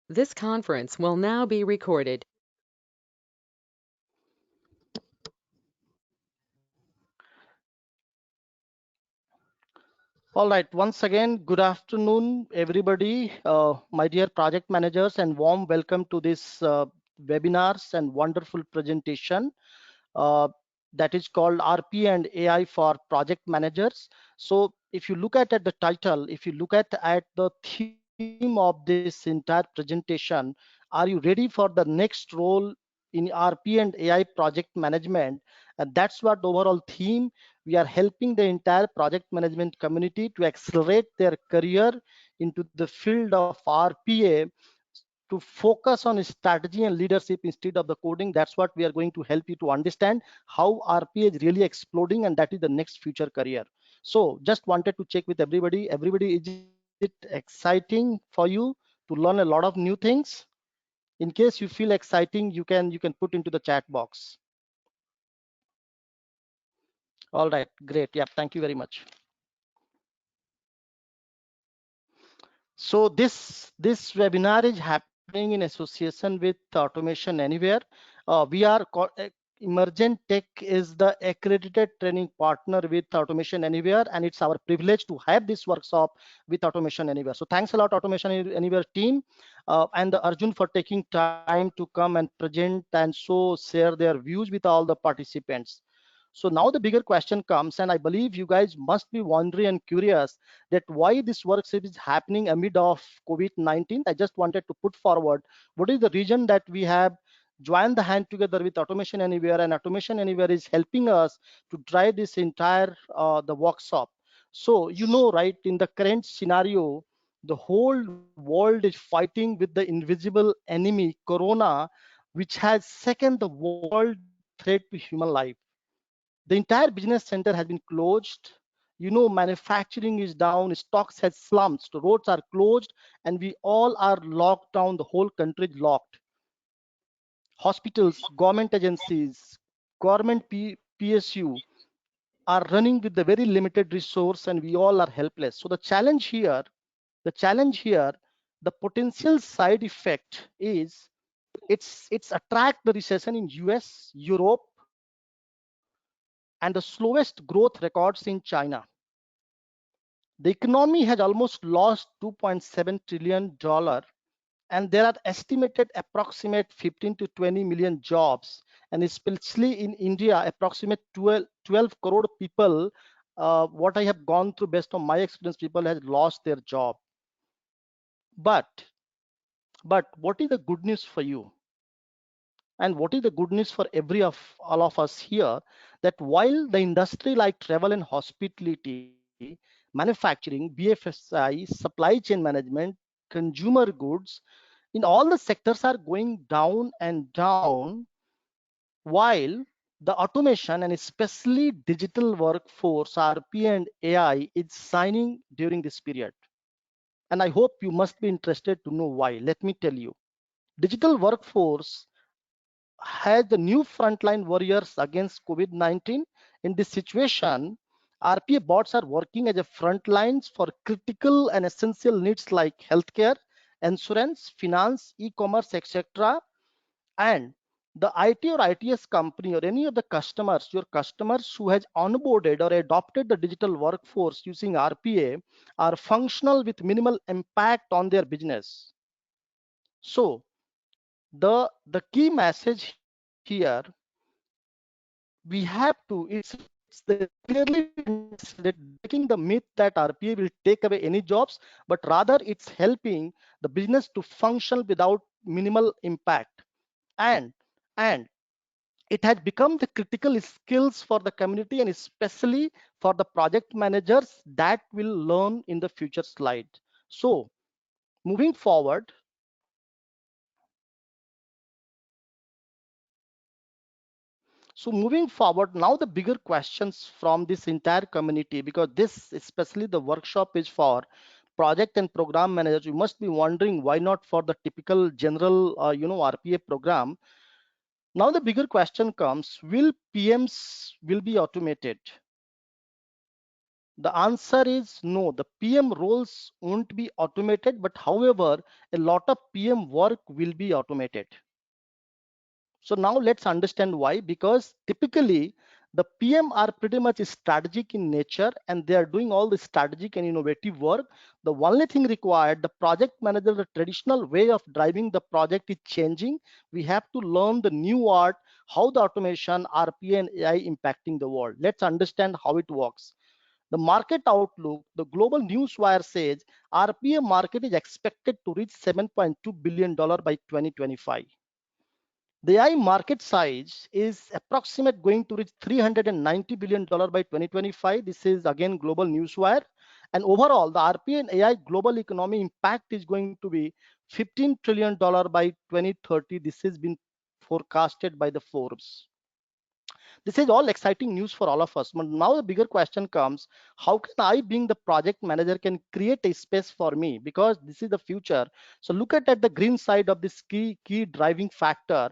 This conference will now be recorded. All right, once again, good afternoon, everybody, my dear project managers, and warm welcome to this webinars and wonderful presentation uh, that is called RP and AI for project managers. So if you look at the title, if you look at the theme of this entire presentation, are you ready for the next role in RP and AI project management? And that's what the overall theme. We are helping the entire project management community to accelerate their career into the field of RPA to focus on strategy and leadership instead of the coding. That's what we are going to help you to understand how RPA is really exploding, and that is the next future career. So just wanted to check with everybody. Everybody, is it exciting for you to learn a lot of new things? In case you feel exciting, you can put into the chat box. All right, great. Yeah, thank you very much. So this webinar is happening in association with Automation Anywhere. Emergent Tech is the accredited training partner with Automation Anywhere, and it's our privilege to have this workshop with Automation Anywhere. So thanks a lot, Automation Anywhere team, and the Arjun for taking time to come and present and so share their views with all the participants. So now the bigger question comes, and I believe you guys must be wondering and curious that why this workshop is happening amid of COVID-19. I just wanted to put forward what is the reason that we have joined the hand together with Automation Anywhere, and Automation Anywhere is helping us to drive this entire the workshop. So right, in the current scenario, the whole world is fighting with the invisible enemy, Corona, which has second the world threat to human life. The entire business center has been closed. Manufacturing is down, stocks has slumped, the roads are closed, and we all are locked down. The whole country is locked. Hospitals, government agencies, government PSU are running with the very limited resource, and we all are helpless. So the challenge here, the potential side effect is it's attract the recession in US, Europe, and the slowest growth records in China. The economy has almost lost $2.7 trillion, and there are estimated approximate 15 to 20 million jobs, and especially in India, approximate 12 crore people. What I have gone through, based on my experience, people has lost their job. But what is the good news for you? And what is the good news for every of all of us here, that while the industry like travel and hospitality, manufacturing, BFSI, supply chain management, consumer goods, in all the sectors are going down and down, while the automation and especially digital workforce, RP and AI, is shining during this period. And I hope you must be interested to know why. Let me tell you. Digital workforce has the new frontline warriors against COVID-19. In this situation, RPA bots are working as a front lines for critical and essential needs like healthcare, insurance, finance, e-commerce, etc. And the IT or ITS company or any of the customers, your customers who has onboarded or adopted the digital workforce using RPA, are functional with minimal impact on their business. So the key message here, we have to, it's the clearly that breaking the myth that RPA will take away any jobs, but rather it's helping the business to function without minimal impact. And and it has become the critical skills for the community, and especially for the project managers, that will learn in the future slide. So moving forward, now the bigger questions from this entire community, because this, especially the workshop, is for project and program managers. You must be wondering why not for the typical general, RPA program. Now the bigger question comes: will PMs will be automated? The answer is no. The PM roles won't be automated, but however, a lot of PM work will be automated. So now let's understand why. Because typically the PM are pretty much strategic in nature and they are doing all the strategic and innovative work. The only thing required, the project manager, the traditional way of driving the project is changing. We have to learn the new art, how the automation, RPA and AI impacting the world. Let's understand how it works. The market outlook, the global newswire says RPA market is expected to reach $7.2 billion by 2025. The AI market size is approximate going to reach $390 billion by 2025. This is again global newswire. And overall, the RPA and AI global economy impact is going to be $15 trillion by 2030. This has been forecasted by the Forbes. This is all exciting news for all of us. But now the bigger question comes, how can I, being the project manager, can create a space for me? Because this is the future. So look at the green side of this key driving factor.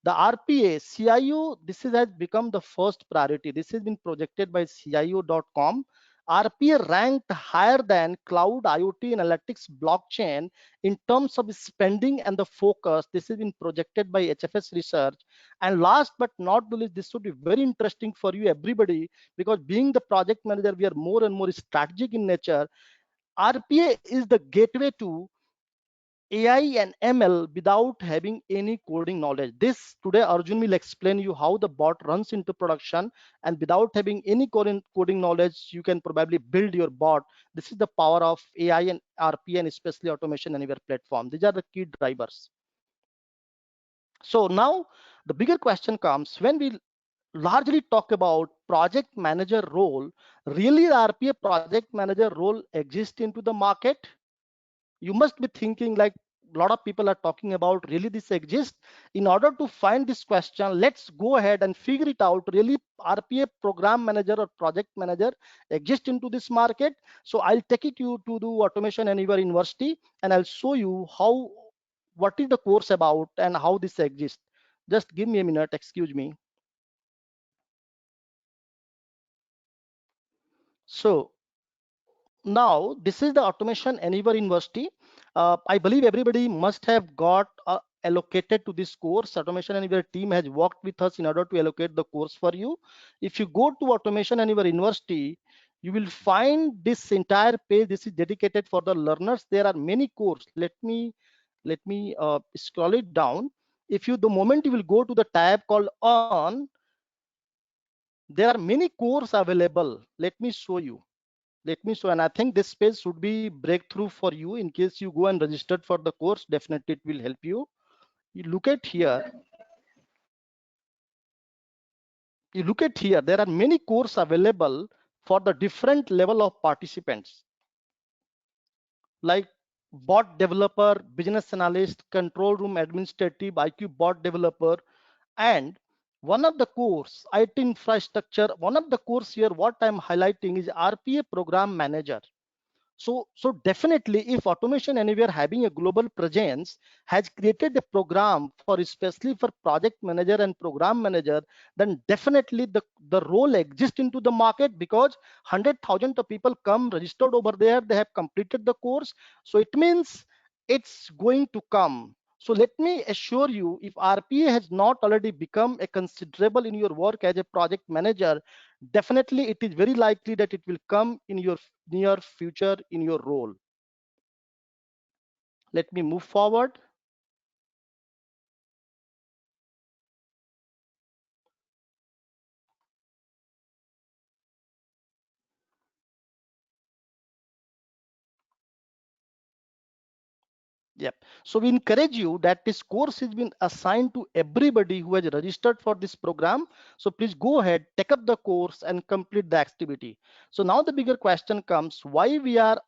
The RPA, CIO, has become the first priority. This has been projected by CIO.com. RPA ranked higher than cloud, IoT, analytics, blockchain in terms of spending and the focus. This has been projected by HFS Research. And last but not the least, this would be very interesting for you, everybody, because being the project manager, we are more and more strategic in nature. RPA is the gateway to AI and ML without having any coding knowledge. This today, Arjun will explain you how the bot runs into production, and without having any coding knowledge, you can probably build your bot. This is the power of AI and RPA, and especially Automation Anywhere platform. These are the key drivers. So now the bigger question comes when we largely talk about project manager role. Really, the RPA project manager role exists into the market? You must be thinking like a lot of people are talking about, really this exists? In order to find this question, let's go ahead and figure it out. Really, RPA program manager or project manager exist into this market? So I'll take it you to do Automation Anywhere University, and I'll show you how, what is the course about and how this exists. Just give me a minute, excuse me. So now this is the Automation Anywhere University. I believe everybody must have got allocated to this course. Automation Anywhere team has worked with us in order to allocate the course for you. If you go to Automation Anywhere University, you will find this entire page. This is dedicated for the learners. There are many courses. Let me scroll it down. If you, the moment you will go to the tab called on, there are many courses available. Let me show you. And I think this page should be breakthrough for you. In case you go and registered for the course, definitely it will help you. You look at here, there are many courses available for the different level of participants, like bot developer, business analyst, control room administrative, IQ bot developer. And one of the course, IT infrastructure, one of the course here, what I'm highlighting is RPA program manager. So definitely, if Automation Anywhere having a global presence has created a program for, especially for project manager and program manager, then definitely the role exists into the market, because 100,000 of people come registered over there, they have completed the course. So it means it's going to come. So let me assure you, if RPA has not already become a considerable in your work as a project manager, definitely it is very likely that it will come in your near future in your role. Let me move forward. Yep. So we encourage you that this course has been assigned to everybody who has registered for this program. So please go ahead, take up the course and complete the activity. So now the bigger question comes, why we are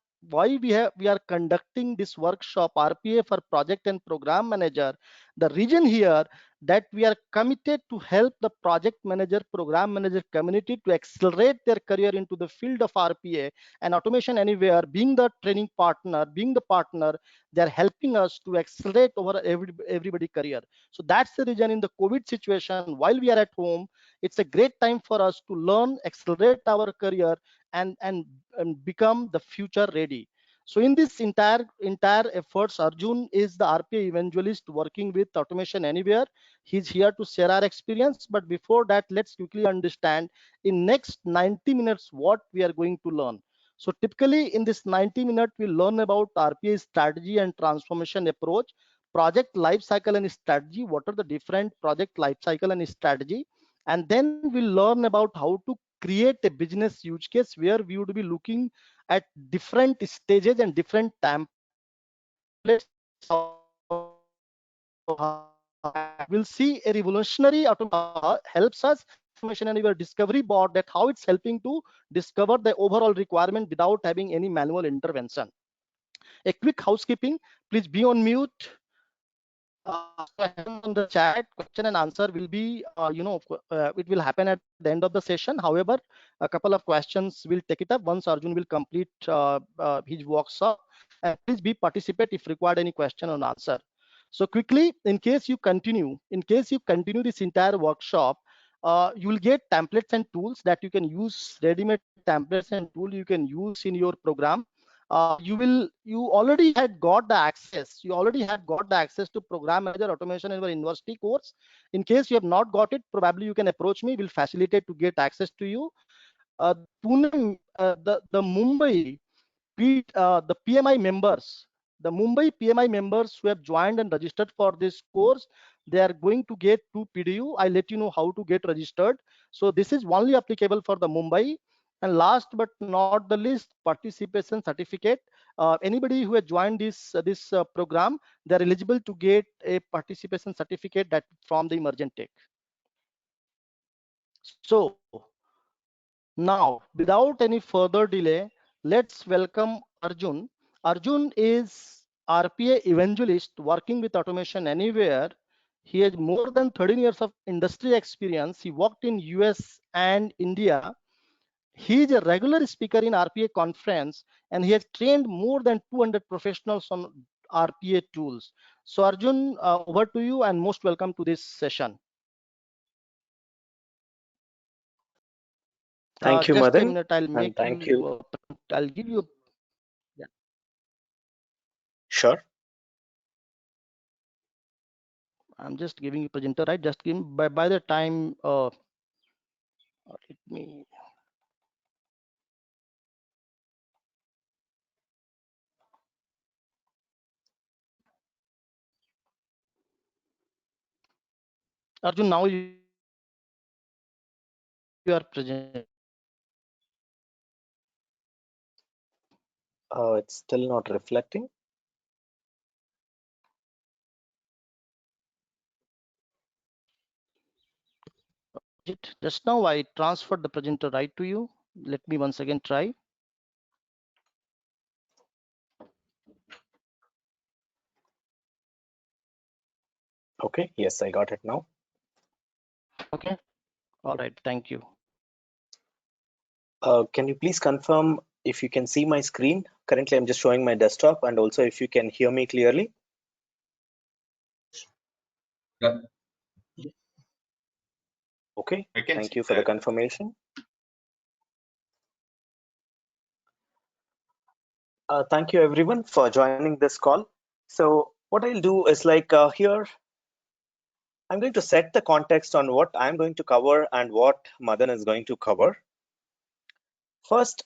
conducting this workshop RPA for project and program manager. The reason here, that we are committed to help the project manager, program manager community to accelerate their career into the field of RPA, and Automation Anywhere being the training partner, being the partner, they're helping us to accelerate over everybody career. So that's the reason, in the COVID situation, while we are at home, it's a great time for us to learn, accelerate our career, and become the future ready. So in this entire efforts, Arjun is the RPA evangelist working with Automation Anywhere. He's here to share our experience. But before that, let's quickly understand in next 90 minutes what we are going to learn. So typically in this 90 minutes, we learn about RPA strategy and transformation approach, project life cycle and strategy. What are the different project life cycle and strategy? And then we'll learn about how to create a business use case where we would be looking at different stages and different templates. We'll see a revolutionary helps us Automation Anywhere discovery bot, that how it's helping to discover the overall requirement without having any manual intervention. A quick housekeeping, please be on mute. On the chat, question and answer will be, it will happen at the end of the session. However, a couple of questions will take it up once Arjun will complete his workshop. And please be participate if required any question or answer. So quickly, in case you continue this entire workshop, you will get templates and tools that you can use, ready-made templates and tool you can use in your program. You already had got the access to Program Manager Automation in your university course. In case you have not got it, probably you can approach me. We'll facilitate to get access to you. Pune, the Mumbai the PMI members, the Mumbai PMI members who have joined and registered for this course, they are going to get 2 PDU. I'll let you know how to get registered. So this is only applicable for the Mumbai. And last but not the least, participation certificate. Anybody who has joined this program, they're eligible to get a participation certificate that from the Emergent Tech. So now, without any further delay, let's welcome Arjun. Arjun is RPA evangelist working with Automation Anywhere. He has more than 13 years of industry experience. He worked in US and India. He is a regular speaker in RPA conference, and he has trained more than 200 professionals on RPA tools. So Arjun, over to you and most welcome to this session. Thank you, Just Madan. a minute, I'll make thank you. I'll give you. Yeah. Sure. I'm just giving you presenter, right? Just give me, by the time. Let me. Arjun, now you are present. It's still not reflecting. Just now I transferred the presenter right to you. Let me once again try. Okay, yes, I got it now. Okay. All right. Thank you. Can you please confirm if you can see my screen? Currently, I'm just showing my desktop, and also if you can hear me clearly. Yeah. Okay, thank you for the confirmation. Thank you everyone for joining this call. So what I'll do is here, I'm going to set the context on what I'm going to cover and what Madan is going to cover. First,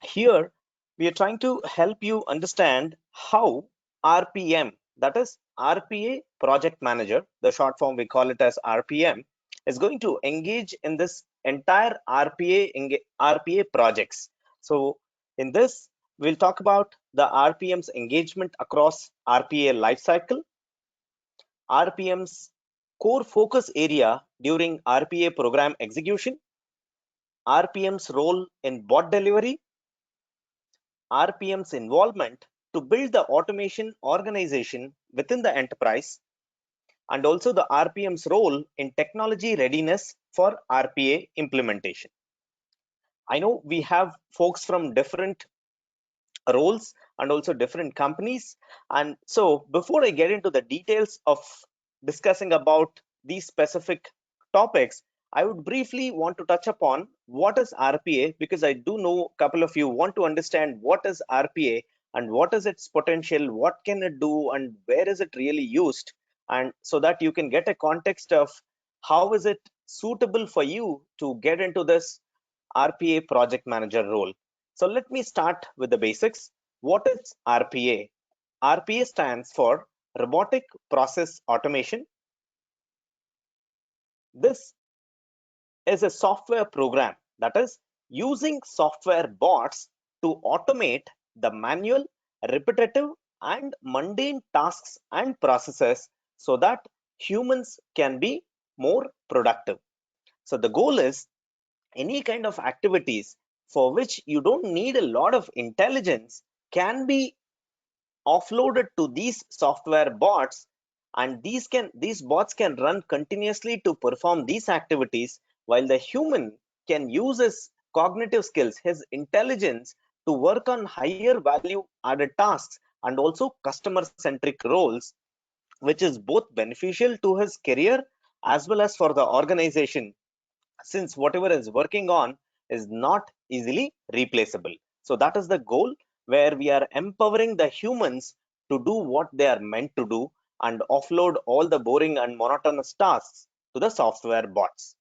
here we are trying to help you understand how RPM, that is RPA Project Manager, the short form we call it as RPM, is going to engage in this entire RPA projects. So in this, we'll talk about the RPM's engagement across RPA lifecycle, RPM's core focus area during RPA program execution, RPM's role in bot delivery, RPM's involvement to build the automation organization within the enterprise, and also the RPM's role in technology readiness for RPA implementation. I know we have folks from different roles and also different companies, and so before I get into the details of discussing about these specific topics, I would briefly want to touch upon what is RPA, because I do know a couple of you want to understand what is RPA and what is its potential, what can it do, and where is it really used, and so that you can get a context of how is it suitable for you to get into this RPA project manager role. So let me start with the basics. What is RPA? RPA stands for Robotic Process Automation. This is a software program, that is using software bots to automate the manual, repetitive, and mundane tasks and processes so that humans can be more productive. So the goal is any kind of activities for which you don't need a lot of intelligence can be offloaded to these software bots, and these bots can run continuously to perform these activities, while the human can use his cognitive skills, his intelligence, to work on higher value added tasks and also customer centric roles, which is both beneficial to his career as well as for the organization, since whatever is working on is not easily replaceable. So that is the goal, where we are empowering the humans to do what they are meant to do and offload all the boring and monotonous tasks to the software bots.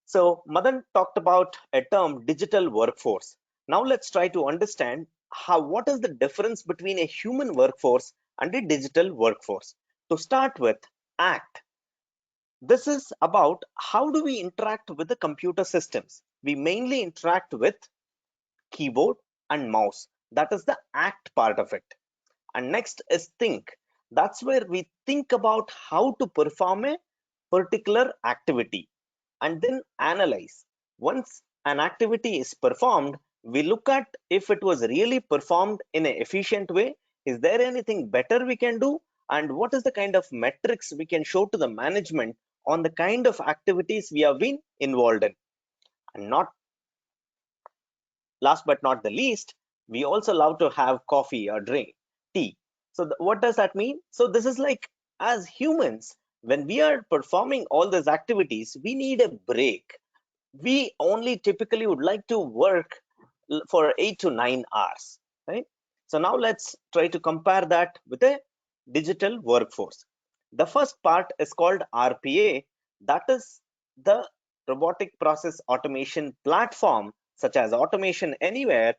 So Madan talked about a term, digital workforce. Now let's try to understand what is the difference between a human workforce and a digital workforce. To start with, ACT. This is about how do we interact with the computer systems. We mainly interact with keyboard and mouse. That is the ACT part of it. And next is think. That's where we think about how to perform a particular activity. And then analyze. Once an activity is performed, we look at if it was really performed in an efficient way. Is there anything better we can do? And what is the kind of metrics we can show to the management on the kind of activities we have been involved in? And not last but not the least, we also love to have coffee or drink tea. So what does that mean? So this is like, as humans, when we are performing all these activities, we need a break. We only typically would like to work for 8 to 9 hours, right? So now let's try to compare that with a digital workforce. The first part is called RPA. That is the robotic process automation platform, such as Automation Anywhere,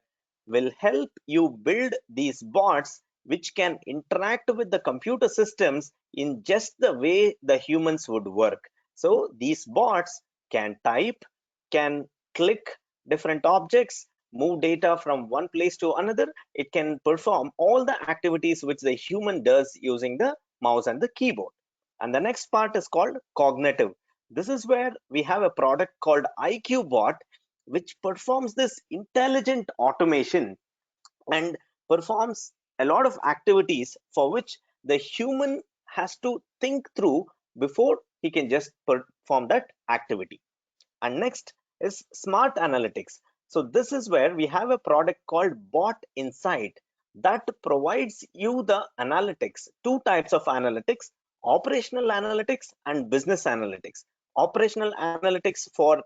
will help you build these bots which can interact with the computer systems in just the way the humans would work. So these bots can type, can click different objects, move data from one place to another. It can perform all the activities which the human does using the mouse and the keyboard. And the next part is called cognitive. This is where we have a product called IQ Bot, which performs this intelligent automation and performs a lot of activities for which the human has to think through before he can just perform that activity. And next is smart analytics. So this is where we have a product called Bot Insight that provides you the analytics, two types of analytics: operational analytics and business analytics. Operational analytics for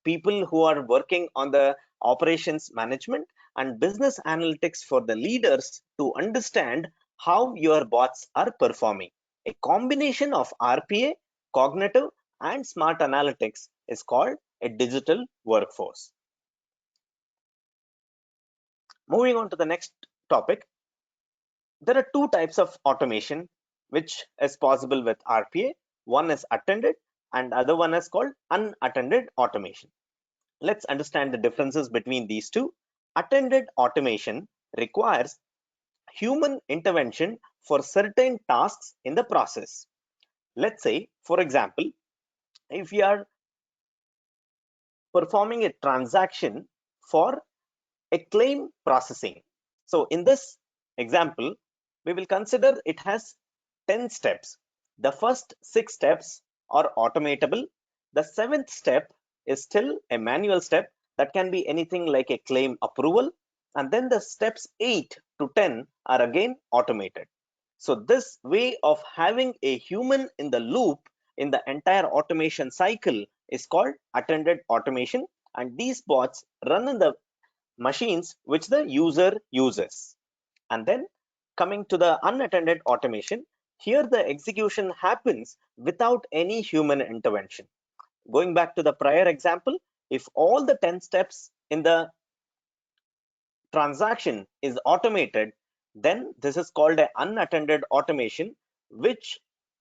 people who are working on the operations management, and business analytics for the leaders to understand how your bots are performing. A combination of RPA, cognitive, and smart analytics is called a digital workforce. Moving on to the next topic, there are two types of automation which is possible with RPA. One is attended and other one is called unattended automation. Let's understand the differences between these two. Attended automation requires human intervention for certain tasks in the process. Let's say, for example, if you are performing a transaction for a claim processing. So in this example, we will consider it has 10 steps. The first 6 steps are automatable. The 7th step is still a manual step that can be anything like a claim approval. And then the steps 8 to 10 are again automated. So this way of having a human in the loop in the entire automation cycle is called attended automation, and these bots run in the machines which the user uses. And then coming to the unattended automation, here the execution happens without any human intervention. Going back to the prior example, if all the 10 steps in the transaction is automated, then this is called an unattended automation, which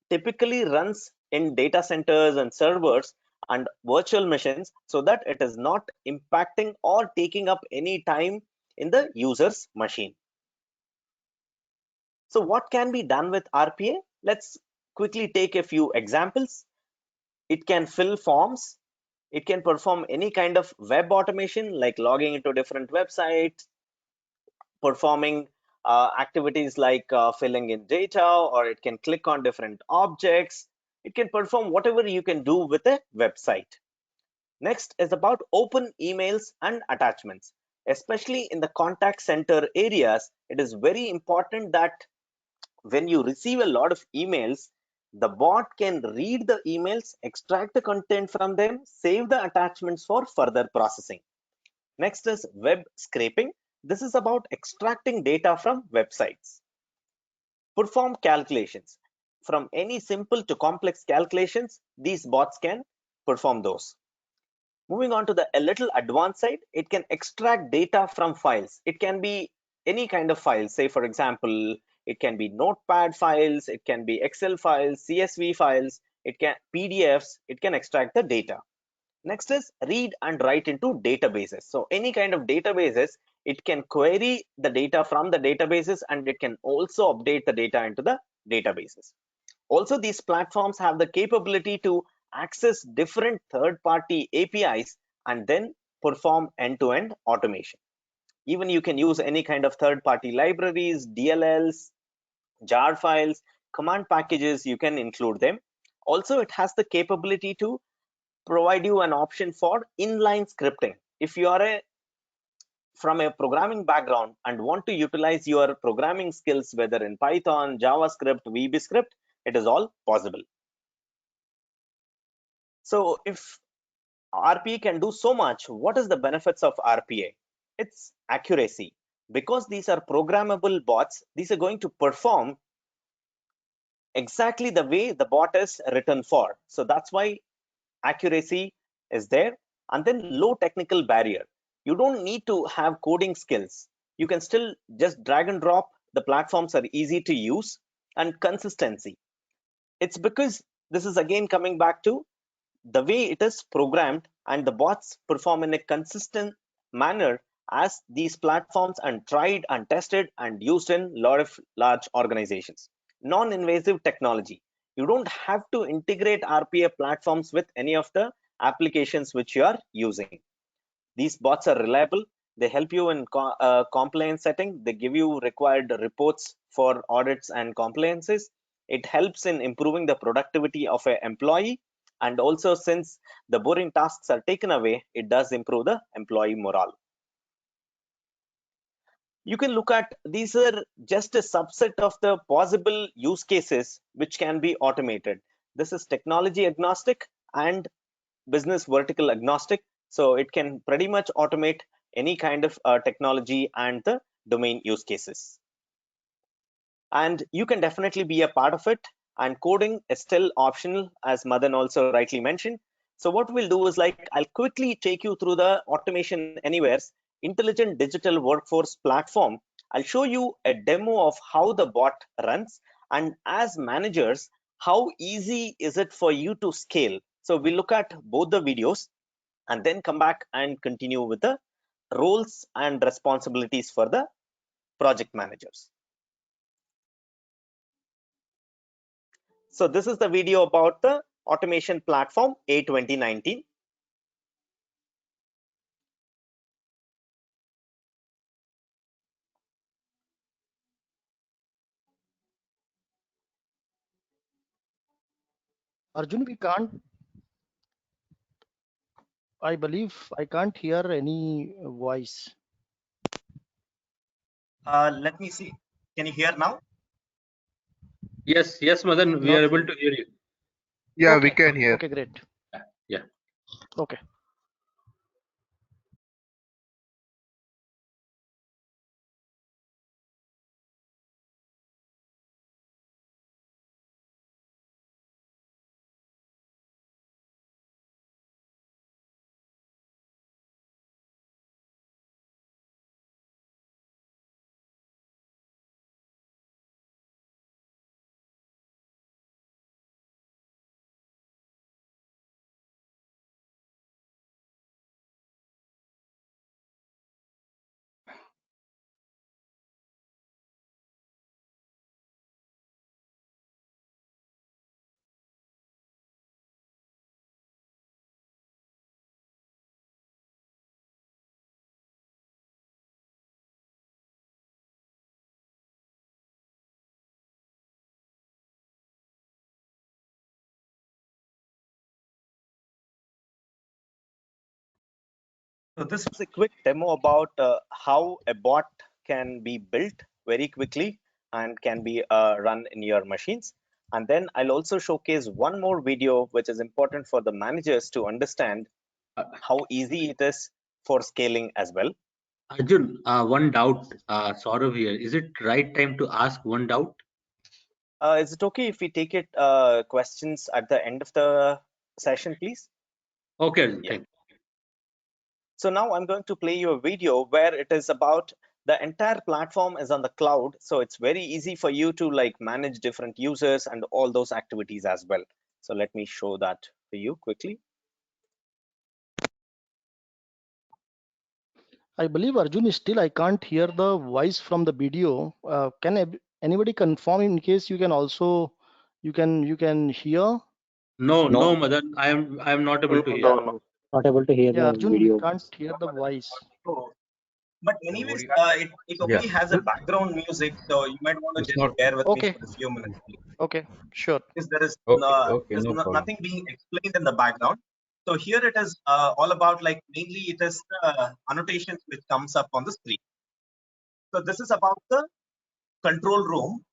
typically runs in data centers and servers and virtual machines, so that it is not impacting or taking up any time in the user's machine. So what can be done with RPA? Let's quickly take a few examples. It can fill forms. It can perform any kind of web automation like logging into different websites, performing activities like filling in data, or it can click on different objects. It can perform whatever you can do with a website. Next is about open emails and attachments. Especially in the contact center areas, it is very important that when you receive a lot of emails, the bot can read the emails, extract the content from them, save the attachments for further processing. Next is web scraping. This is about extracting data from websites. Perform calculations. From any simple to complex calculations, these bots can perform those. Moving on to the a little advanced side, it can extract data from files. It can be any kind of files. Say, for example, it can be notepad files, it can be Excel files, CSV files, it can PDFs, it can extract the data. Next is read and write into databases. So any kind of databases, it can query the data from the databases, and it can also update the data into the databases. Also, these platforms have the capability to access different third-party APIs and then perform end-to-end automation. Even you can use any kind of third-party libraries, DLLs, jar files, command packages, you can include them. Also, it has the capability to provide you an option for inline scripting. If you are from a programming background and want to utilize your programming skills, whether in Python, JavaScript, VBScript, it is all possible. So if RPA can do so much, what is the benefits of RPA? It's accuracy. Because these are programmable bots, these are going to perform exactly the way the bot is written for. So that's why accuracy is there. And then low technical barrier. You don't need to have coding skills. You can still just drag and drop. The platforms are easy to use. And consistency. It's because this is again coming back to the way it is programmed, and the bots perform in a consistent manner as these platforms and tried and tested and used in a lot of large organizations. Non-invasive technology. You don't have to integrate RPA platforms with any of the applications which you are using. These bots are reliable. They help you in compliance setting. They give you required reports for audits and compliances. It helps in improving the productivity of an employee. And also, since the boring tasks are taken away, it does improve the employee morale. You can look at, these are just a subset of the possible use cases which can be automated. This is technology agnostic and business vertical agnostic. So it can pretty much automate any kind of technology and the domain use cases. And you can definitely be a part of it. And coding is still optional, as Madan also rightly mentioned. So what we'll do is, like, I'll quickly take you through the Automation Anywhere's intelligent digital workforce platform. I'll show you a demo of how the bot runs, and as managers, how easy is it for you to scale. So we'll look at both the videos and then come back and continue with the roles and responsibilities for the project managers. So this is the video about the automation platform A2019. Arjun, I believe I can't hear any voice. Let me see. Can you hear now? Yes, Madan, we Not are able to hear you. Yeah, we Okay. can hear. Okay, great. Yeah. Okay. So this was a quick demo about how a bot can be built very quickly and can be run in your machines. And then I'll also showcase one more video, which is important for the managers to understand Uh, how easy it is for scaling as well. Arjun, one doubt, Saurav here. Is it right time to ask one doubt? Is it okay if we take it questions at the end of the session, please? Okay, Arjun, Yeah. thank you. So now I'm going to play you a video where it is about the entire platform is on the cloud. So it's very easy for you to like manage different users and all those activities as well. So let me show that to you quickly. I believe Arjun is still, I can't hear the voice from the video. Can anybody confirm in case you can also, you can hear? No, Madan, I am not able to hear. No. Not able to hear Yeah, the Arjun, we video. can't hear the voice. Oh, but anyways, it Yeah. only has a background music, so you might want to It's just not bear with me Okay, for a few minutes, please. okay, sure. Because there is okay, no problem. nothing being explained in the background. So here it is all about like mainly it is annotations which comes up on the screen. So this is about the control room.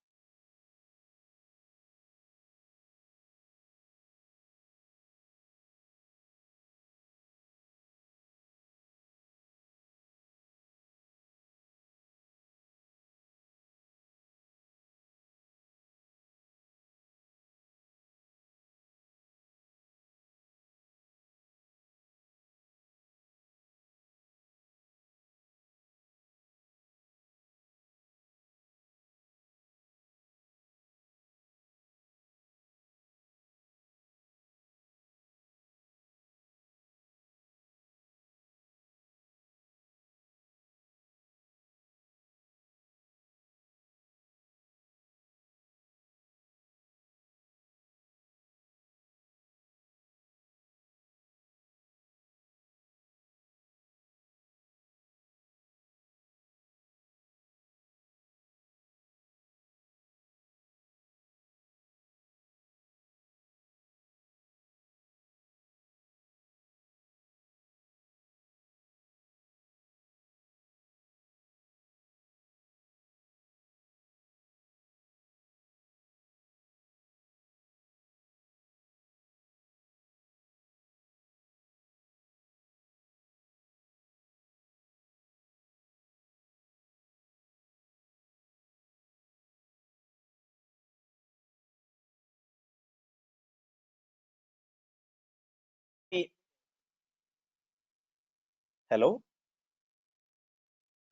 Hello,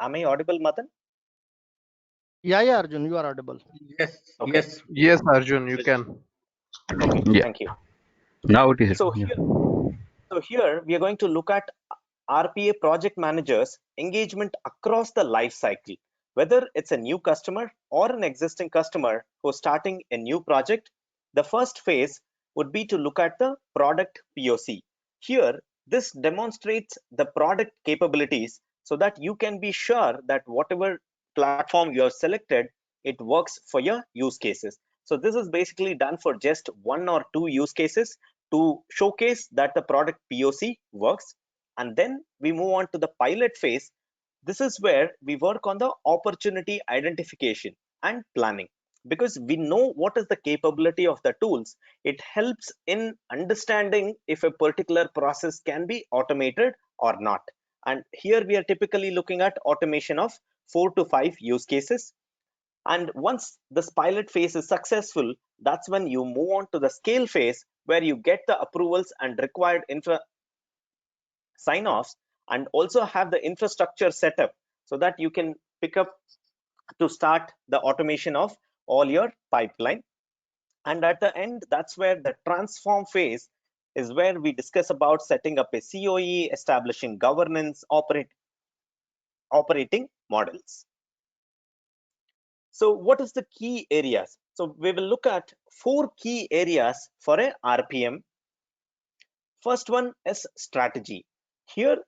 am I audible, Madan? Yeah, Arjun, you are audible. Yes, Okay. yes. Yes, Arjun, you can. Okay, Yeah. thank you. Now it is. So here we are going to look at RPA project managers engagement across the life cycle, whether it's a new customer or an existing customer who's starting a new project. The first phase would be to look at the product POC. Here, this demonstrates the product capabilities so that you can be sure that whatever platform you have selected, it works for your use cases. So this is basically done for just one or two use cases to showcase that the product POC works. And then we move on to the pilot phase. This is where we work on the opportunity identification and planning. because we know what is the capability of the tools. It helps in understanding if a particular process can be automated or not. And here we are typically looking at automation of 4 to 5 use cases. And once this pilot phase is successful, that's when you move on to the scale phase, where you get the approvals and required infra sign-offs, and also have the infrastructure set up so that you can pick up to start the automation of all your pipeline. And at the end, that's where the transform phase is, where we discuss about setting up a COE, establishing governance, operating models. So what is the key areas? So we will look at 4 key areas for a RPM. First one is strategy. Here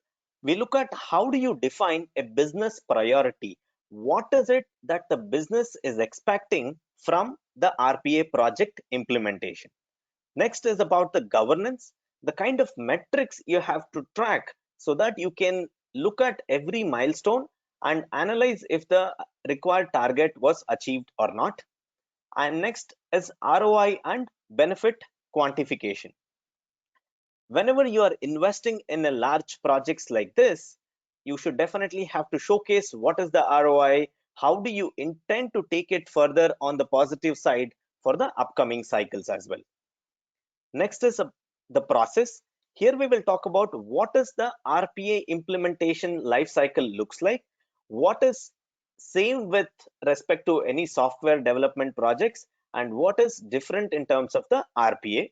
we look at how do you define a business priority? What is it that the business is expecting from the RPA project implementation? Next is about the governance, the kind of metrics you have to track so that you can look at every milestone and analyze if the required target was achieved or not. And next is ROI and benefit quantification. Whenever you are investing in a large projects like this, you should definitely have to showcase what is the ROI, how do you intend to take it further on the positive side for the upcoming cycles as well. Next is the process. Here we will talk about what is the RPA implementation lifecycle looks like, what is same with respect to any software development projects, and what is different in terms of the RPA.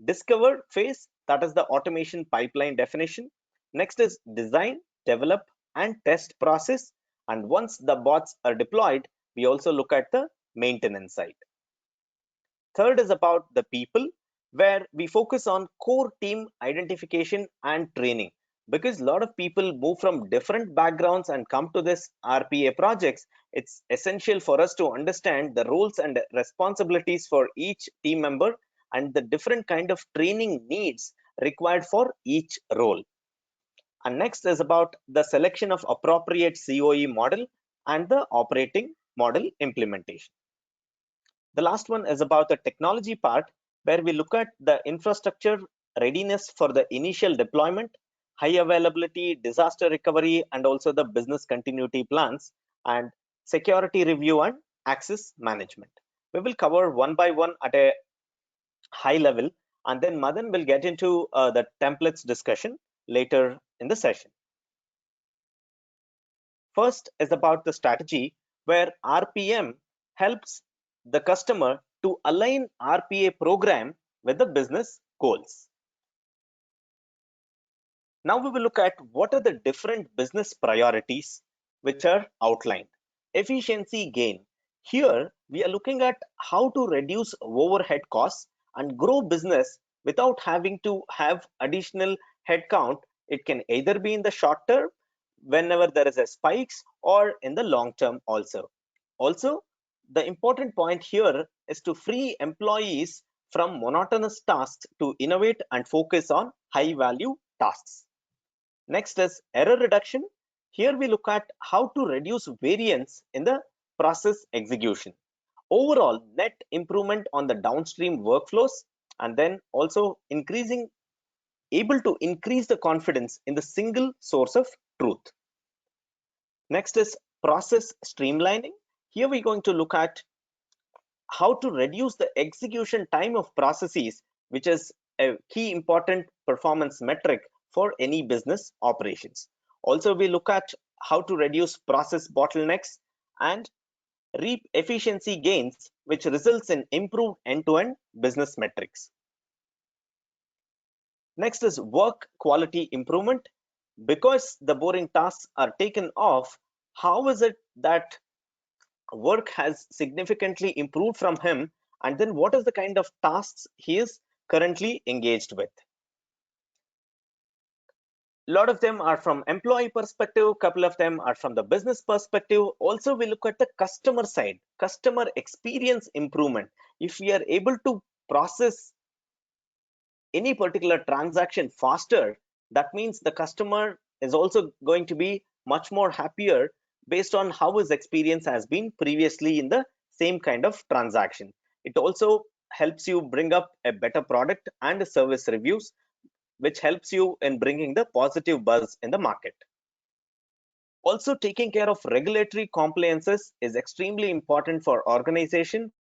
Discover phase, that is the automation pipeline definition. Next is design, develop, and test process. And once the bots are deployed, we also look at the maintenance side. Third is about the people, where we focus on core team identification and training, because a lot of people move from different backgrounds and come to this RPA projects. It's essential for us to understand the roles and responsibilities for each team member and the different kind of training needs required for each role. And next is about the selection of appropriate COE model and the operating model implementation. The last one is about the technology part, where we look at the infrastructure readiness for the initial deployment, high availability, disaster recovery, and also the business continuity plans, and security review and access management. We will cover one by one at a high level, and then Madan will get into the templates discussion later in the session. First is about the strategy, where RPM helps the customer to align RPA program with the business goals. Now we will look at what are the different business priorities which are outlined. Efficiency gain. Here we are looking at how to reduce overhead costs and grow business without having to have additional headcount. It can either be in the short term whenever there is a spikes, or in the long term also. Also, the important point here is to free employees from monotonous tasks to innovate and focus on high value tasks. Next is error reduction. Here we look at how to reduce variance in the process execution. Overall net improvement on the downstream workflows, and then also able to increase the confidence in the single source of truth. Next is process streamlining. Here we're going to look at how to reduce the execution time of processes, which is a key important performance metric for any business operations. Also, we look at how to reduce process bottlenecks and reap efficiency gains, which results in improved end-to-end business metrics. Next is work quality improvement. Because the boring tasks are taken off, how is it that work has significantly improved from him, and then what is the kind of tasks he is currently engaged with? A lot of them are from employee perspective, a couple of them are from the business perspective. Also, we look at the customer side, customer experience improvement. If we are able to process any particular transaction faster, that means the customer is also going to be much more happier based on how his experience has been previously in the same kind of transaction. It also helps you bring up a better product and service reviews, which helps you in bringing the positive buzz in the market. Also, taking care of regulatory compliances is extremely important for organization.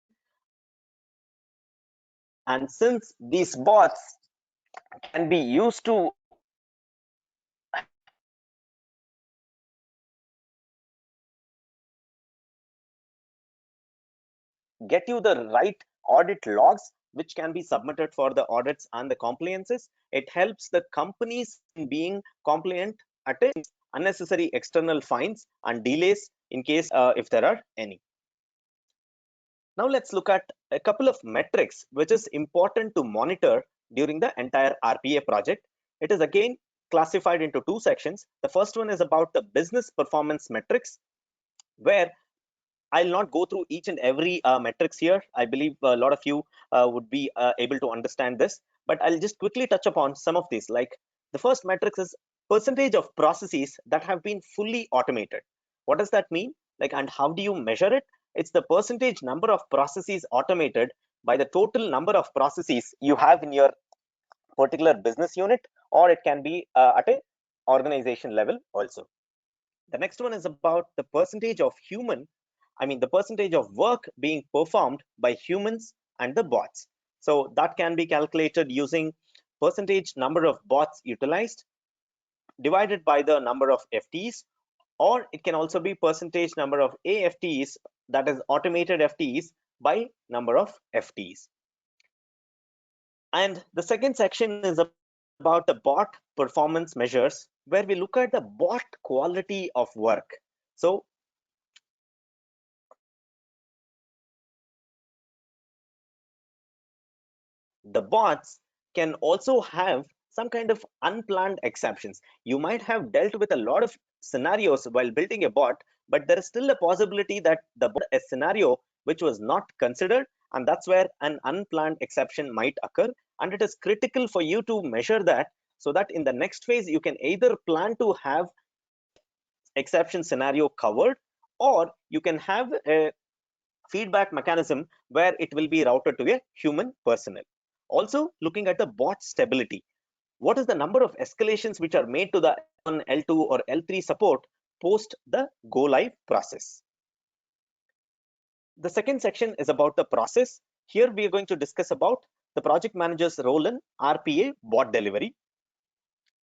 And since these bots can be used to get you the right audit logs, which can be submitted for the audits and the compliances, it helps the companies in being compliant at unnecessary external fines and delays in case if there are any. Now let's look at a couple of metrics which is important to monitor during the entire RPA project. It is again classified into two sections. The first one is about the business performance metrics, where I'll not go through each and every metrics here. I believe a lot of you would be able to understand this, but I'll just quickly touch upon some of these. Like the first metrics is percentage of processes that have been fully automated. What does that mean? Like, and how do you measure it? It's the percentage number of processes automated by the total number of processes you have in your particular business unit, or it can be at a organization level also. The next one is about the percentage of the percentage of work being performed by humans and the bots. So that can be calculated using percentage number of bots utilized divided by the number of FTEs, or it can also be percentage number of AFTEs, that is automated FTEs, by number of FTEs. And the second section is about the bot performance measures, where we look at the bot quality of work. So the bots can also have some kind of unplanned exceptions. You might have dealt with a lot of scenarios while building a bot, but there is still a possibility that a scenario which was not considered, and that's where an unplanned exception might occur. And it is critical for you to measure that, so that in the next phase you can either plan to have exception scenario covered, or you can have a feedback mechanism where it will be routed to a human personnel. Also, looking at the bot stability, what is the number of escalations which are made to the L1, L2 or L3 support post the go live process. The second section is about the process. Here we are going to discuss about the project manager's role in RPA bot delivery.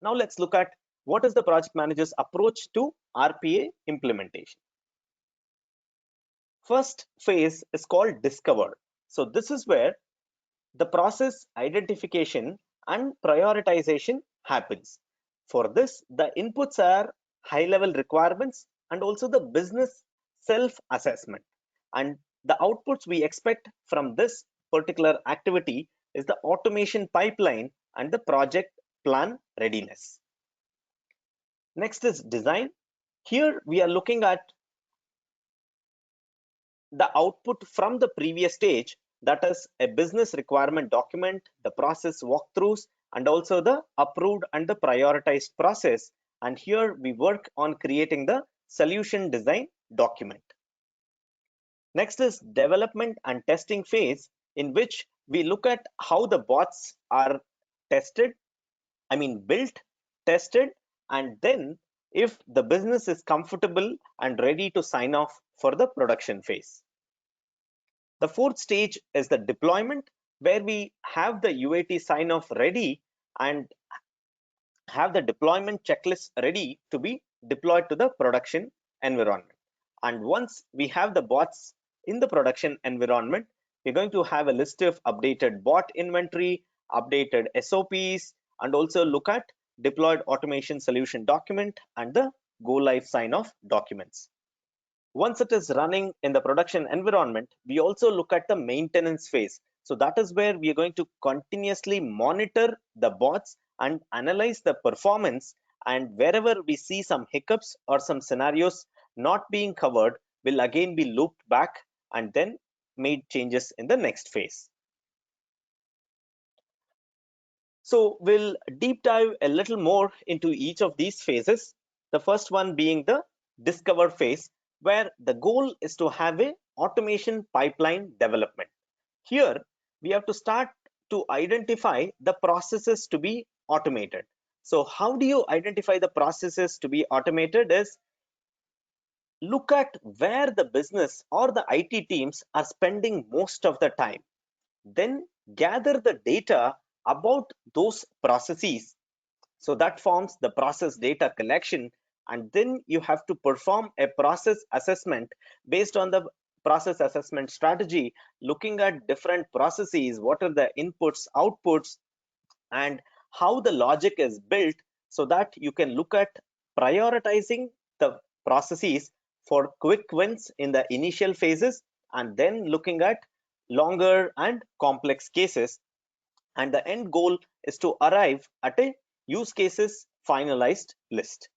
Now let's look at what is the project manager's approach to RPA implementation. First phase is called discover. So this is where the process identification and prioritization happens. For this, the inputs are high-level requirements and also the business self-assessment. And the outputs we expect from this particular activity is the automation pipeline and the project plan readiness. Next is design. Here we are looking at the output from the previous stage, that is a business requirement document, the process walkthroughs, and also the approved and the prioritized process. And here we work on creating the solution design document. Next is development and testing phase, in which we look at how the bots are built, tested, and then if the business is comfortable and ready to sign off for the production phase. The fourth stage is the deployment, where we have the UAT sign off ready and have the deployment checklist ready to be deployed to the production environment. And once we have the bots in the production environment, we're going to have a list of updated bot inventory, updated SOPs, and also look at deployed automation solution document and the go live sign off documents. Once it is running in the production environment, we also look at the maintenance phase. So that is where we are going to continuously monitor the bots and analyze the performance, and wherever we see some hiccups or some scenarios not being covered, will again be looped back and then made changes in the next phase. So we'll deep dive a little more into each of these phases. The first one being the discover phase, where the goal is to have a automation pipeline development. Here, we have to start to identify the processes to be automated. So how do you identify the processes to be automated is look at where the business or the IT teams are spending most of the time. Then gather the data about those processes. So that forms the process data collection, and then you have to perform a process assessment based on the process assessment strategy, looking at different processes, what are the inputs, outputs, and how the logic is built, so that you can look at prioritizing the processes for quick wins in the initial phases, and then looking at longer and complex cases. And the end goal is to arrive at a use cases finalized list.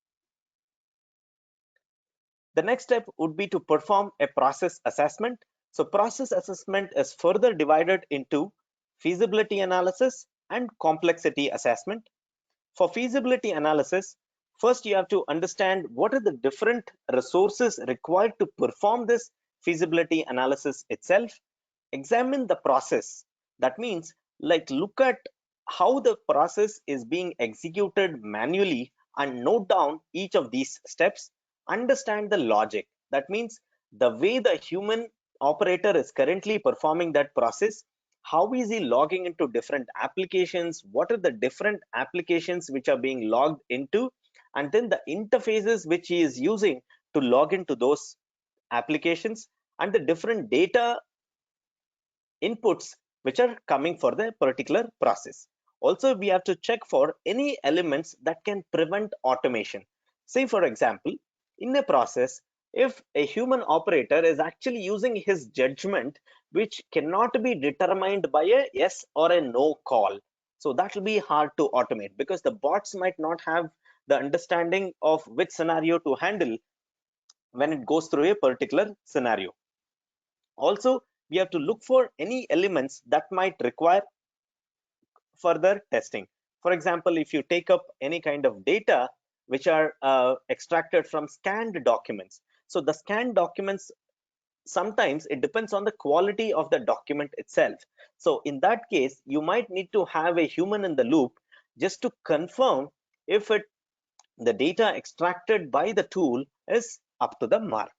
The next step would be to perform a process assessment. So process assessment is further divided into feasibility analysis and complexity assessment. For feasibility analysis, first you have to understand what are the different resources required to perform this feasibility analysis itself. Examine the process. That means like look at how the process is being executed manually and note down each of these steps. Understand the logic. That means the way the human operator is currently performing that process. How is he logging into different applications? What are the different applications which are being logged into? And then the interfaces which he is using to log into those applications, and the different data inputs which are coming for the particular process. Also, we have to check for any elements that can prevent automation. Say, for example, in a process, if a human operator is actually using his judgment, which cannot be determined by a yes or a no call, so that will be hard to automate, because the bots might not have the understanding of which scenario to handle when it goes through a particular scenario. Also, we have to look for any elements that might require further testing. For example, if you take up any kind of data which are extracted from scanned documents, so the scanned documents, sometimes it depends on the quality of the document itself. So in that case, you might need to have a human in the loop just to confirm if the data extracted by the tool is up to the mark.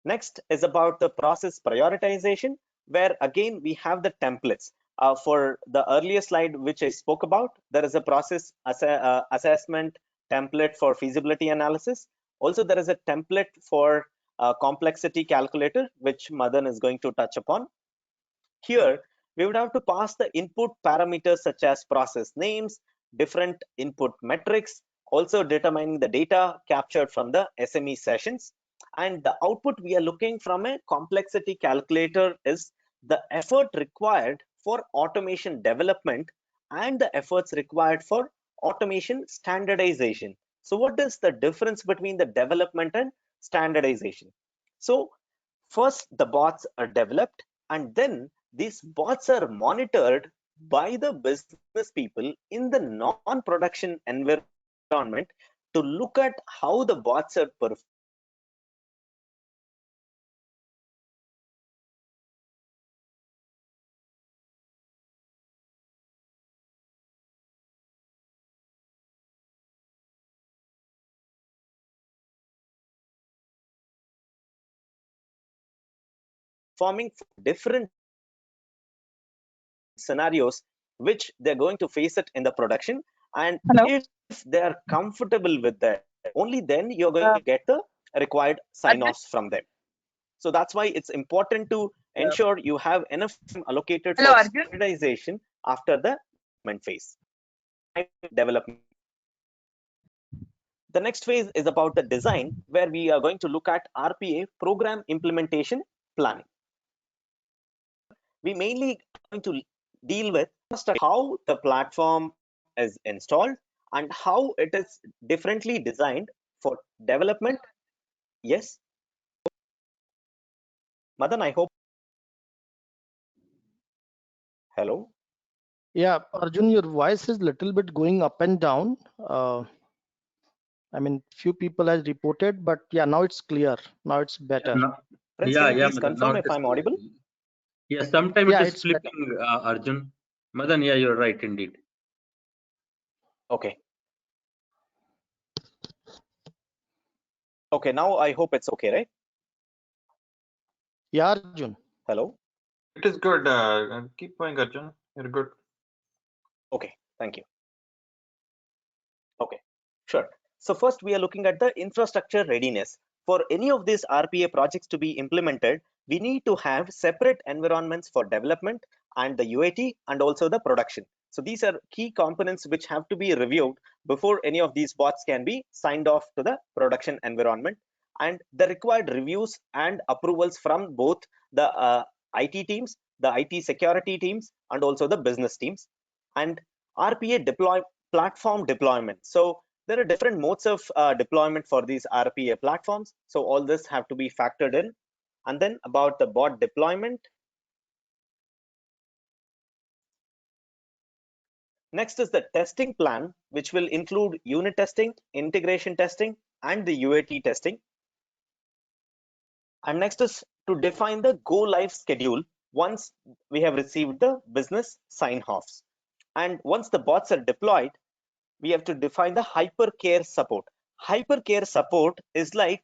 Next is about the process prioritization, where again we have the templates. For the earlier slide which I spoke about, there is a process assessment template for feasibility analysis. Also, there is a template for complexity calculator, which Madan is going to touch upon. Here, we would have to pass the input parameters such as process names, different input metrics, also determining the data captured from the SME sessions. And the output we are looking from a complexity calculator is the effort required for automation development and the efforts required for automation standardization. So what is the difference between the development and standardization? So first the bots are developed, and then these bots are monitored by the business people in the non-production environment to look at how the bots are performing different scenarios which they're going to face it in the production. And if they are comfortable with that, only then you're going to get the required sign-offs from them. So that's why it's important to ensure you have enough time allocated for standardization after the development phase. Development. The next phase is about the design, where we are going to look at RPA, program implementation planning. We mainly going to deal with how the platform is installed and how it is differently designed for development. Yes, Madan, I hope. Hello. Yeah, Arjun, your voice is little bit going up and down. I mean, few people has reported, but yeah, now it's clear. Now it's better. Prince, Yeah, can you yeah, please Madan. confirm Now if it is I'm clear. audible? Yeah, sometime Yeah, it is it's better. flipping, Arjun. Madan, yeah, you're right indeed. Okay. Okay, now I hope it's okay, right? Yeah, Arjun. Hello? It is good. Keep going, Arjun. You're good. Okay, thank you. Okay, sure. So first we are looking at the infrastructure readiness. For any of these RPA projects to be implemented, we need to have separate environments for development and the UAT and also the production. So these are key components which have to be reviewed before any of these bots can be signed off to the production environment. And the required reviews and approvals from both the IT teams, the IT security teams, and also the business teams. And RPA platform deployment. So there are different modes of deployment for these RPA platforms. So all this have to be factored in. And then about the bot deployment. Next is the testing plan, which will include unit testing, integration testing, and the UAT testing. And next is to define the go live schedule once we have received the business sign-offs. And once the bots are deployed, we have to define the hypercare support. Hypercare support is like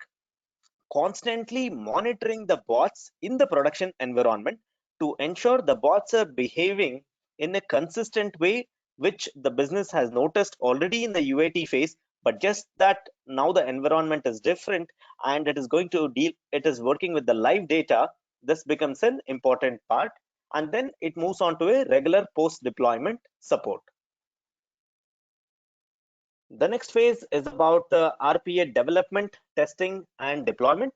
constantly monitoring the bots in the production environment to ensure the bots are behaving in a consistent way, which the business has noticed already in the UAT phase, but just that now the environment is different and it is going to deal, it is working with the live data. This becomes an important part, and then it moves on to a regular post deployment support. The next phase is about the RPA development, testing, and deployment.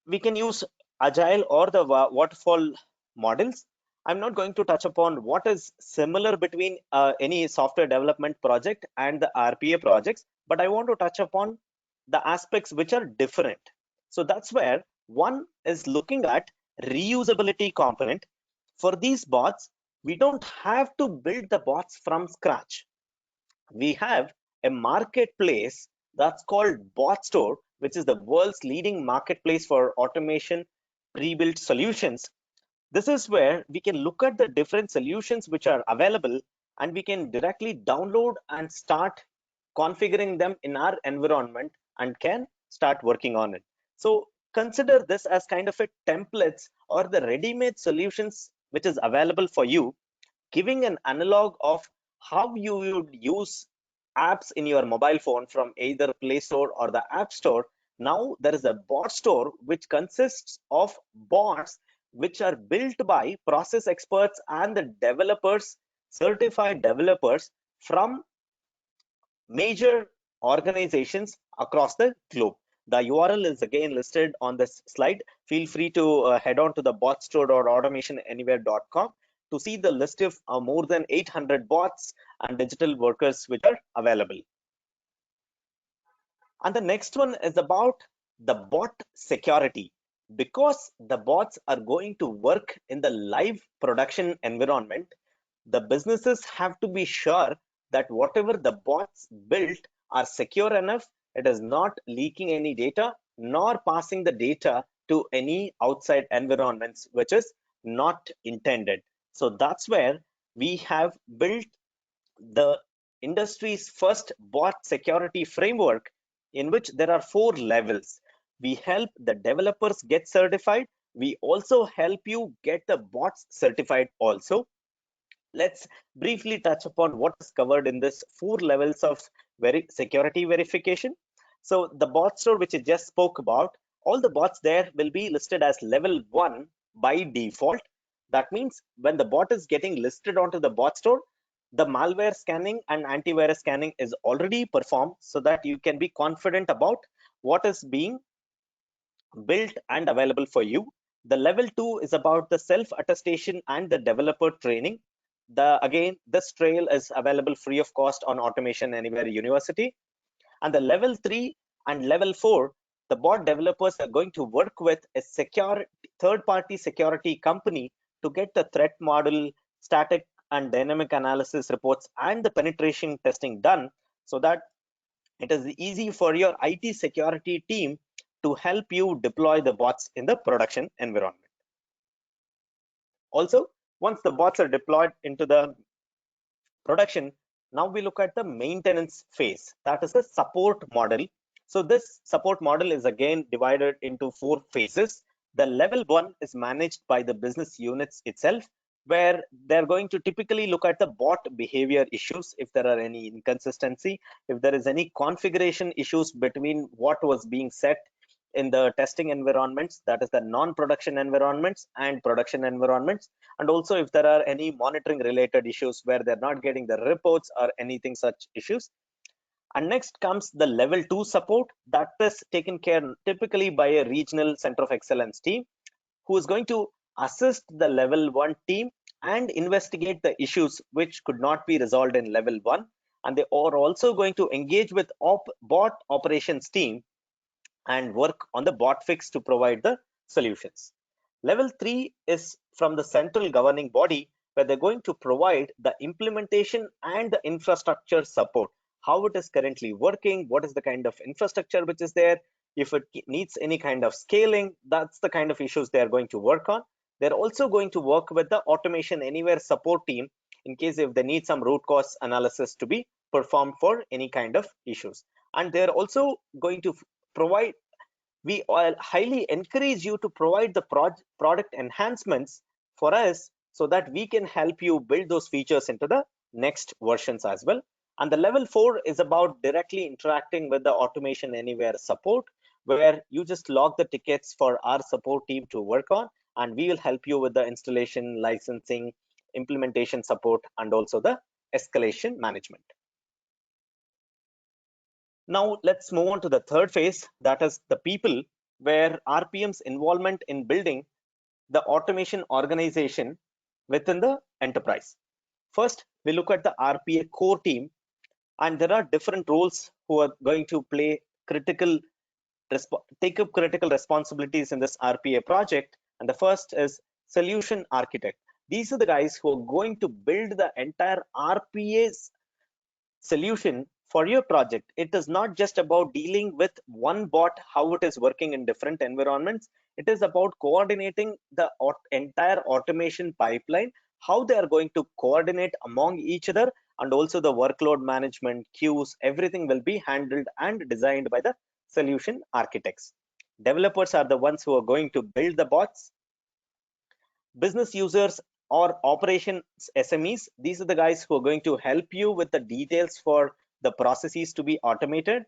We can use agile or the waterfall models. I'm not going to touch upon what is similar between any software development project and the RPA projects, but I want to touch upon the aspects which are different. So that's where one is looking at reusability component. For these bots, we don't have to build the bots from scratch. We have a marketplace that's called BotStore, which is the world's leading marketplace for automation pre-built solutions. This is where we can look at the different solutions which are available, and we can directly download and start configuring them in our environment and can start working on it. So consider this as kind of a templates or the ready-made solutions which is available for you, giving an analog of how you would use apps in your mobile phone from either Play Store or the App Store. Now there is a bot store which consists of bots which are built by process experts and the developers, certified developers from major organizations across the globe. The URL is again listed on this slide. Feel free to head on to the botstore.automationanywhere.com to see the list of more than 800 bots and digital workers which are available. And the next one is about the bot security. Because the bots are going to work in the live production environment, the businesses have to be sure that whatever the bots built are secure enough, it is not leaking any data nor passing the data to any outside environments, which is not intended. So that's where we have built the industry's first bot security framework, in which there are 4 levels. We help the developers get certified. We also help you get the bots certified also. Let's briefly touch upon what is covered in this 4 levels of security verification. So the bot store, which I just spoke about, all the bots there will be listed as level 1 by default. That means when the bot is getting listed onto the bot store, the malware scanning and antivirus scanning is already performed, so that you can be confident about what is being built and available for you. The level 2 is about the self attestation and the developer training. Again, this trail is available free of cost on Automation Anywhere University. And the level 3 and level 4, the bot developers are going to work with a third-party security company to get the threat model, static and dynamic analysis reports, and the penetration testing done, so that It is easy for your IT security team to help you deploy the bots in the production environment. Also, once the bots are deployed into the production, now we look at the maintenance phase, that is the support model. So this support model is again divided into 4 phases. The level 1 is managed by the business units itself, where they're going to typically look at the bot behavior issues, if there are any inconsistency, if there is any configuration issues between what was being set in the testing environments, that is the non-production environments and production environments, and also if there are any monitoring related issues where they're not getting the reports or anything such issues. And next comes the level 2 support, that is taken care typically by a regional center of excellence team, who is going to assist the level 1 team and investigate the issues which could not be resolved in level 1, and they are also going to engage with bot operations team and work on the bot fix to provide the solutions. Level 3 is from the central governing body, where they're going to provide the implementation and the infrastructure support, how it is currently working, what is the kind of infrastructure which is there, if it needs any kind of scaling, that's the kind of issues they are going to work on. They're also going to work with the automation anywhere support team in case if they need some root cause analysis to be performed for any kind of issues. And they're also going to provide, we all highly encourage you to provide the product enhancements for us so that we can help you build those features into the next versions as well. And the level 4 is about directly interacting with the automation anywhere support, where you just log the tickets for our support team to work on, and we will help you with the installation, licensing, implementation support, and also the escalation management. Now let's move on to the third phase, that is the people, where RPM's involvement in building the automation organization within the enterprise. First, we look at the RPA core team, and there are different roles who are going to take up critical responsibilities in this RPA project. And the first is solution architect. These are the guys who are going to build the entire RPA's solution for your project. It is not just about dealing with one bot, how it is working in different environments. It is about coordinating the entire automation pipeline, how they are going to coordinate among each other, and also the workload management, queues, everything will be handled and designed by the solution architects. Developers are the ones who are going to build the bots. Business users or operations SMEs, these are the guys who are going to help you with the details for the processes to be automated.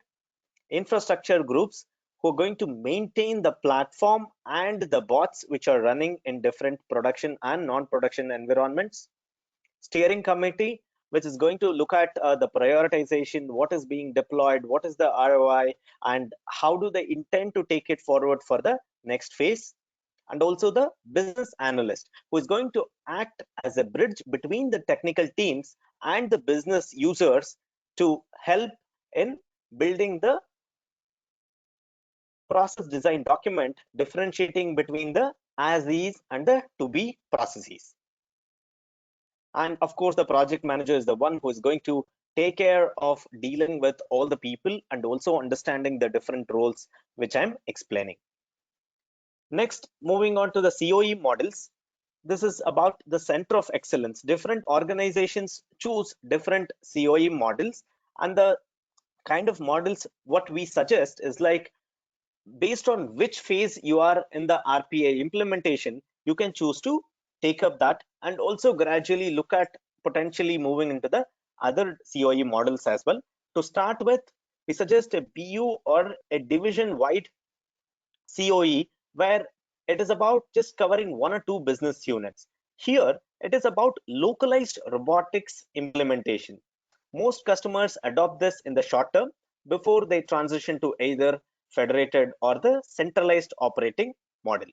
Infrastructure groups who are going to maintain the platform and the bots which are running in different production and non-production environments. Steering committee, which is going to look at the prioritization, what is being deployed, what is the ROI, and how do they intend to take it forward for the next phase. And also the business analyst, who is going to act as a bridge between the technical teams and the business users to help in building the process design document, differentiating between the as is and the to be processes. And of course, the project manager is the one who is going to take care of dealing with all the people and also understanding the different roles which I'm explaining. Next, moving on to the COE models. This is about the center of excellence. Different organizations choose different COE models, and the kind of models what we suggest is like based on which phase you are in the RPA implementation, you can choose to take up that and also gradually look at potentially moving into the other COE models as well. To start with, we suggest a BU or a division-wide COE, where it is about just covering 1 or 2 business units. Here, it is about localized robotics implementation. Most customers adopt this in the short term before they transition to either federated or the centralized operating model.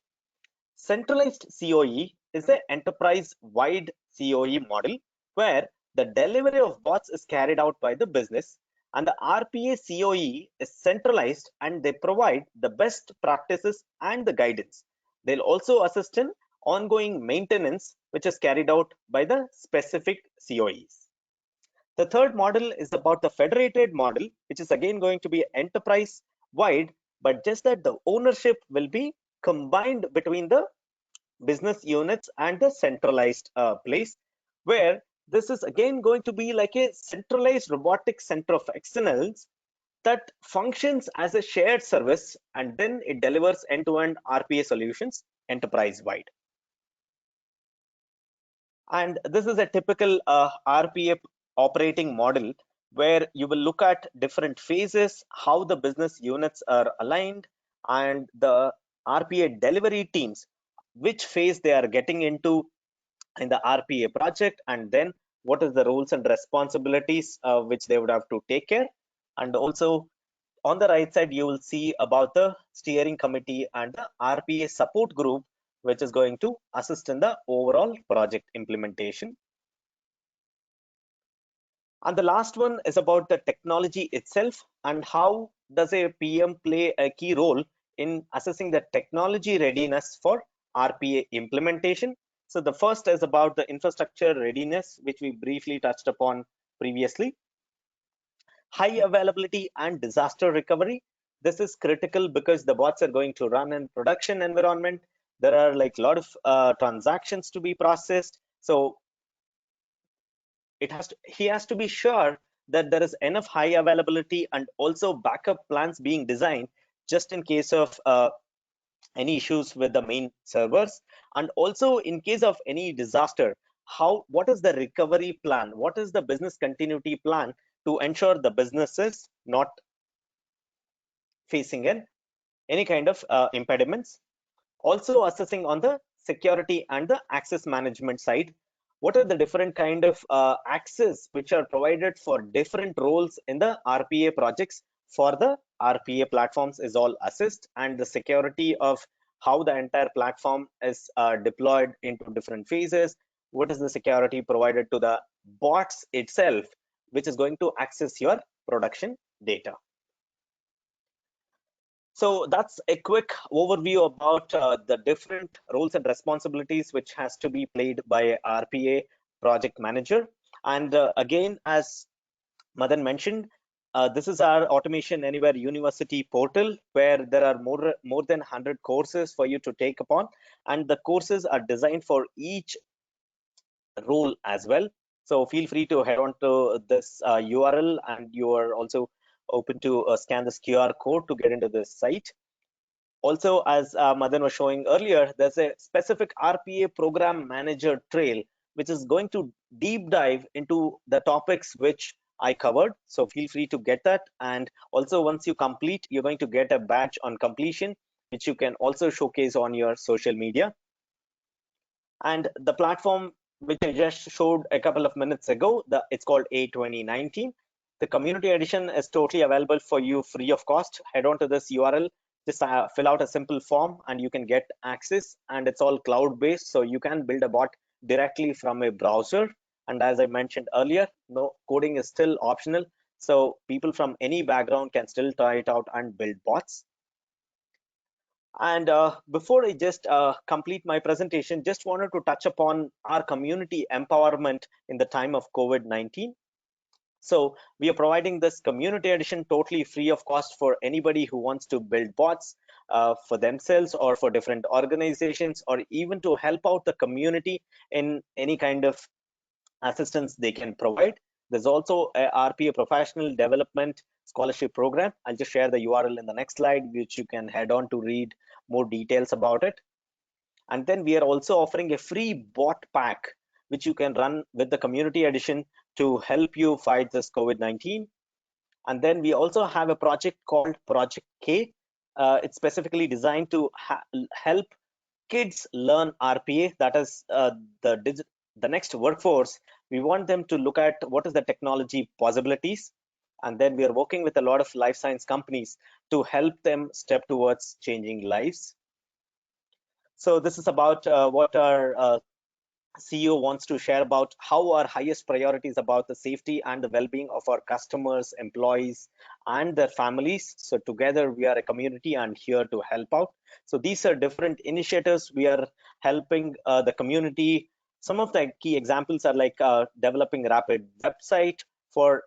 Centralized COE is the enterprise-wide COE model where the delivery of bots is carried out by the business, and the RPA COE is centralized and they provide the best practices and the guidance. They'll also assist in ongoing maintenance, which is carried out by the specific COEs. The third model is about the federated model, which is again going to be enterprise wide, but just that the ownership will be combined between the business units and the centralized place, where this is again going to be like a centralized robotic center of excellence that functions as a shared service, and then it delivers end-to-end RPA solutions enterprise wide. And this is a typical RPA operating model, where you will look at different phases, how the business units are aligned, and the RPA delivery teams, which phase they are getting into in the RPA project, and then what is the roles and responsibilities which they would have to take care. And also on the right side, you will see about the steering committee and the RPA support group, which is going to assist in the overall project implementation. And the last one is about the technology itself, and how does a PM play a key role in assessing the technology readiness for RPA implementation. So the first is about the infrastructure readiness, which we briefly touched upon previously. High availability and disaster recovery. This is critical because the bots are going to run in production environment. There are like a lot of transactions to be processed. So he has to be sure that there is enough high availability and also backup plans being designed just in case of any issues with the main servers. And also in case of any disaster, what is the recovery plan? What is the business continuity plan to ensure the business is not facing any kind of impediments? Also assessing on the security and the access management side, what are the different kind of access which are provided for different roles in the RPA projects for the RPA platforms is all assessed, and the security of how the entire platform is deployed into different phases. What is the security provided to the bots itself, which is going to access your production data? So that's a quick overview about the different roles and responsibilities which has to be played by RPA project manager. And again, as Madan mentioned, this is our Automation Anywhere University portal, where there are more than 100 courses for you to take upon, and the courses are designed for each role as well. So feel free to head on to this URL, and you are also open to scan this QR code to get into this site. Also, as Madan was showing earlier, there's a specific RPA program manager trail, which is going to deep dive into the topics which I covered. So feel free to get that. And also, once you complete, you're going to get a badge on completion, which you can also showcase on your social media. And the platform which I just showed a couple of minutes ago, it's called A2019. The community edition is totally available for you free of cost. Head on to this URL, just fill out a simple form and you can get access, and it's all cloud based, so you can build a bot directly from a browser. And as I mentioned earlier, no coding is still optional, so people from any background can still try it out and build bots. And before I just complete my presentation, just wanted to touch upon our community empowerment in the time of COVID-19. So we are providing this community edition totally free of cost for anybody who wants to build bots for themselves or for different organizations, or even to help out the community in any kind of assistance they can provide. There's also a RPA professional development scholarship program. I'll just share the URL in the next slide, which you can head on to read more details about it. And then we are also offering a free bot pack, which you can run with the community edition to help you fight this COVID-19. And then we also have a project called Project K. It's specifically designed to help kids learn RPA. That is the next workforce. We want them to look at what is the technology possibilities. And then we are working with a lot of life science companies to help them step towards changing lives. So this is about what our CEO wants to share about how our highest priority is about the safety and the well-being of our customers, employees, and their families. So together we are a community and here to help out. So these are different initiatives we are helping the community. Some of the key examples are like developing rapid website for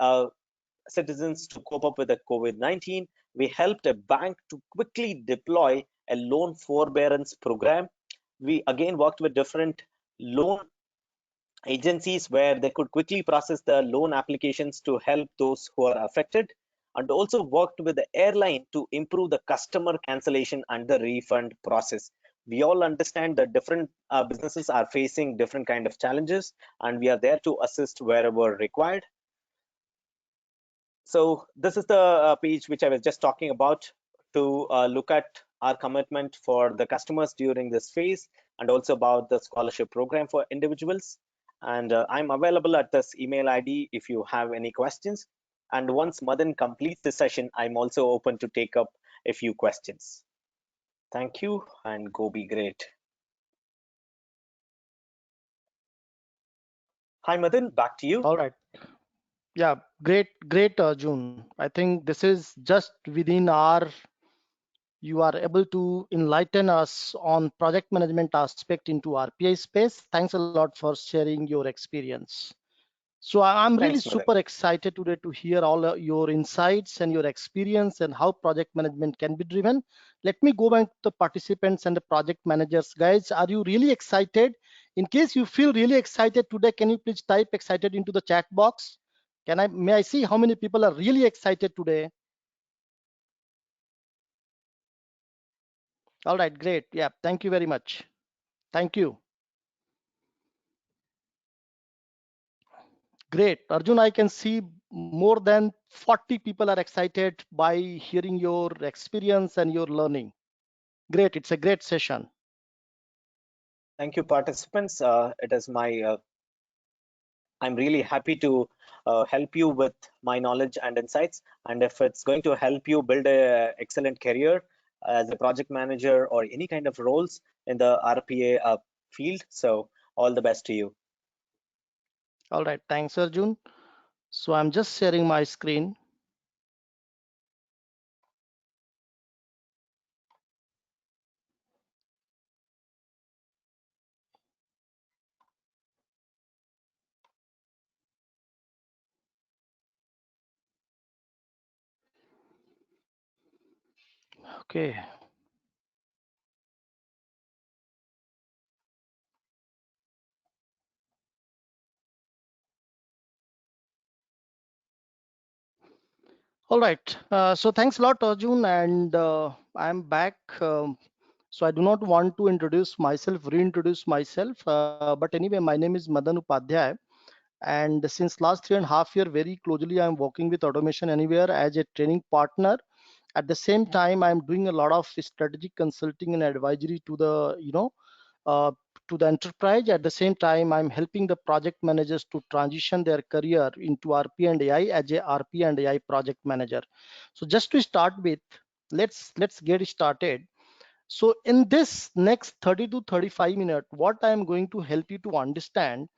citizens to cope up with the COVID-19. We helped a bank to quickly deploy a loan forbearance program. We again worked with different loan agencies where they could quickly process the loan applications to help those who are affected, and also worked with the airline to improve the customer cancellation and the refund process. We all understand that different businesses are facing different kind of challenges, and we are there to assist wherever required. So this is the page which I was just talking about, to look at our commitment for the customers during this phase, and also about the scholarship program for individuals. And I'm available at this email ID if you have any questions. And once Madan completes the session, I'm also open to take up a few questions. Thank you, and go be great. Hi, Madan, back to you. All right. Yeah, great, Arjun. I think this is just within our, you are able to enlighten us on project management aspect into RPI space. Thanks a lot for sharing your experience. So I'm really Thanks, Madan. super excited today to hear all your insights and your experience and how project management can be driven. Let me go back to the participants and the project managers. Guys, are you really excited? In case you feel really excited today, can you please type excited into the chat box? May I see how many people are really excited today? All right, great. Yeah, thank you very much. Thank you. Great. Arjun, I can see more than 40 people are excited by hearing your experience and your learning. Great. It's a great session. Thank you, participants. It is my I'm really happy to help you with my knowledge and insights. And if it's going to help you build an excellent career as a project manager or any kind of roles in the RPA field, so all the best to you. All right. Thanks, Arjun. So I'm just sharing my screen. Okay. All right. So thanks a lot, Arjun, and I'm back. So I do not want to reintroduce myself. But anyway, my name is Madan Upadhyay. And since last 3.5 years, very closely, I'm working with Automation Anywhere as a training partner. At the same time, I'm doing a lot of strategic consulting and advisory to the, uh, to the enterprise. At the same time, I'm helping the project managers to transition their career into RP and AI as a RP and AI project manager. So just to start with, let's get started. So in this next 30 to 35 minutes, what I'm going to help you to understand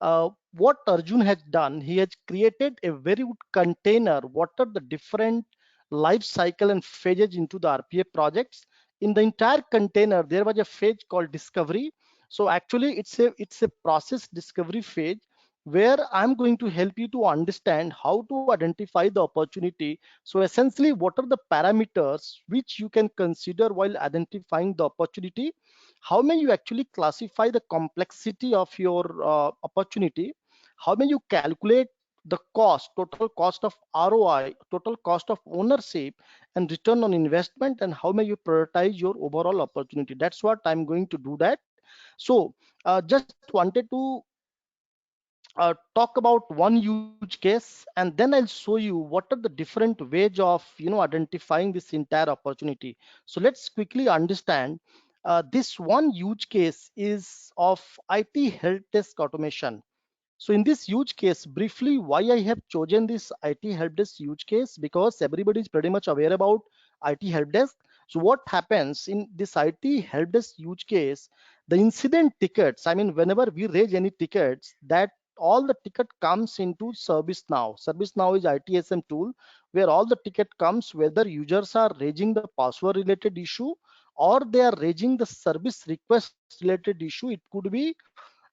what Arjun has done. He has created a very good container. What are the different life cycle and phases into the RPA projects? In the entire container, there was a phase called discovery. So actually, it's a process discovery phase where I'm going to help you to understand how to identify the opportunity. So essentially, what are the parameters which you can consider while identifying the opportunity? How may you actually classify the complexity of your opportunity? How may you calculate the cost, total cost of ROI, total cost of ownership and return on investment, and how may you prioritize your overall opportunity? That's what I'm going to do that. So just wanted to talk about one use case, and then I'll show you what are the different ways of identifying this entire opportunity. So let's quickly understand. This one use case is of IT help desk automation. So in this use case, briefly, why I have chosen this IT help desk use case, because everybody is pretty much aware about IT help desk. So what happens in this IT help desk use case, the incident tickets, I mean, whenever we raise any tickets, that all the ticket comes into ServiceNow. ServiceNow is ITSM tool where all the ticket comes, whether users are raising the password related issue or they are raising the service request related issue. It could be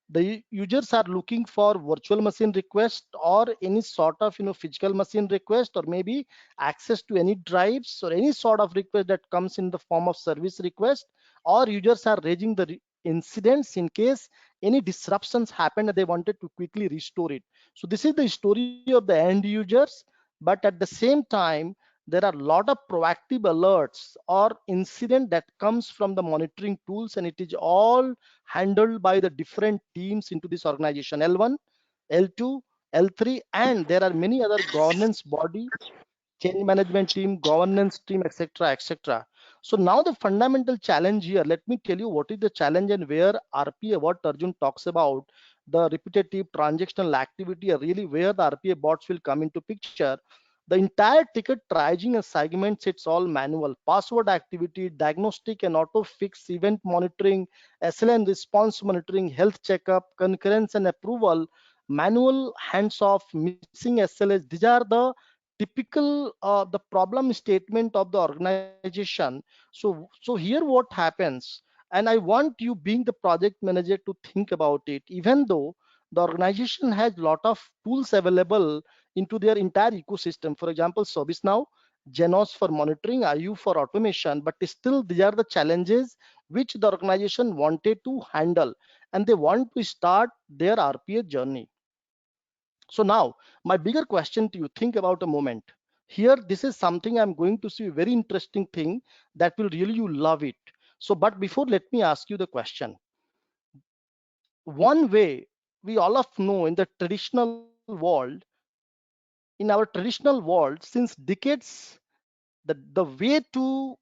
The users are looking for virtual machine request or any sort of physical machine request, or maybe access to any drives or any sort of request that comes in the form of service request, or users are raising the incidents in case any disruptions happened and they wanted to quickly restore it. So this is the story of the end users, but at the same time there are a lot of proactive alerts or incident that comes from the monitoring tools, and it is all handled by the different teams into this organization: L1, L2, L3, and there are many other governance body, change management team, governance team, etc., etc. So now the fundamental challenge here, let me tell you what is the challenge and where RPA, what Arjun talks about, the repetitive transactional activity, are really where the RPA bots will come into picture. The entire ticket triaging and segments, it's all manual. Password activity, diagnostic and auto fix, event monitoring, SLN response monitoring, health checkup, concurrence and approval, manual hands off, missing SLS. These are the typical the problem statement of the organization. So here what happens, and I want you being the project manager to think about it. Even though the organization has lot of tools available into their entire ecosystem, for example ServiceNow, Genos for monitoring, IU for automation, but still these are the challenges which the organization wanted to handle, and they want to start their RPA journey. So now my bigger question to you, think about a moment. Here, this is something I'm going to see, a very interesting thing that will really, you love it. So, but before, let me ask you the question. One way we all of know in the traditional world, in our traditional world, since decades, the way to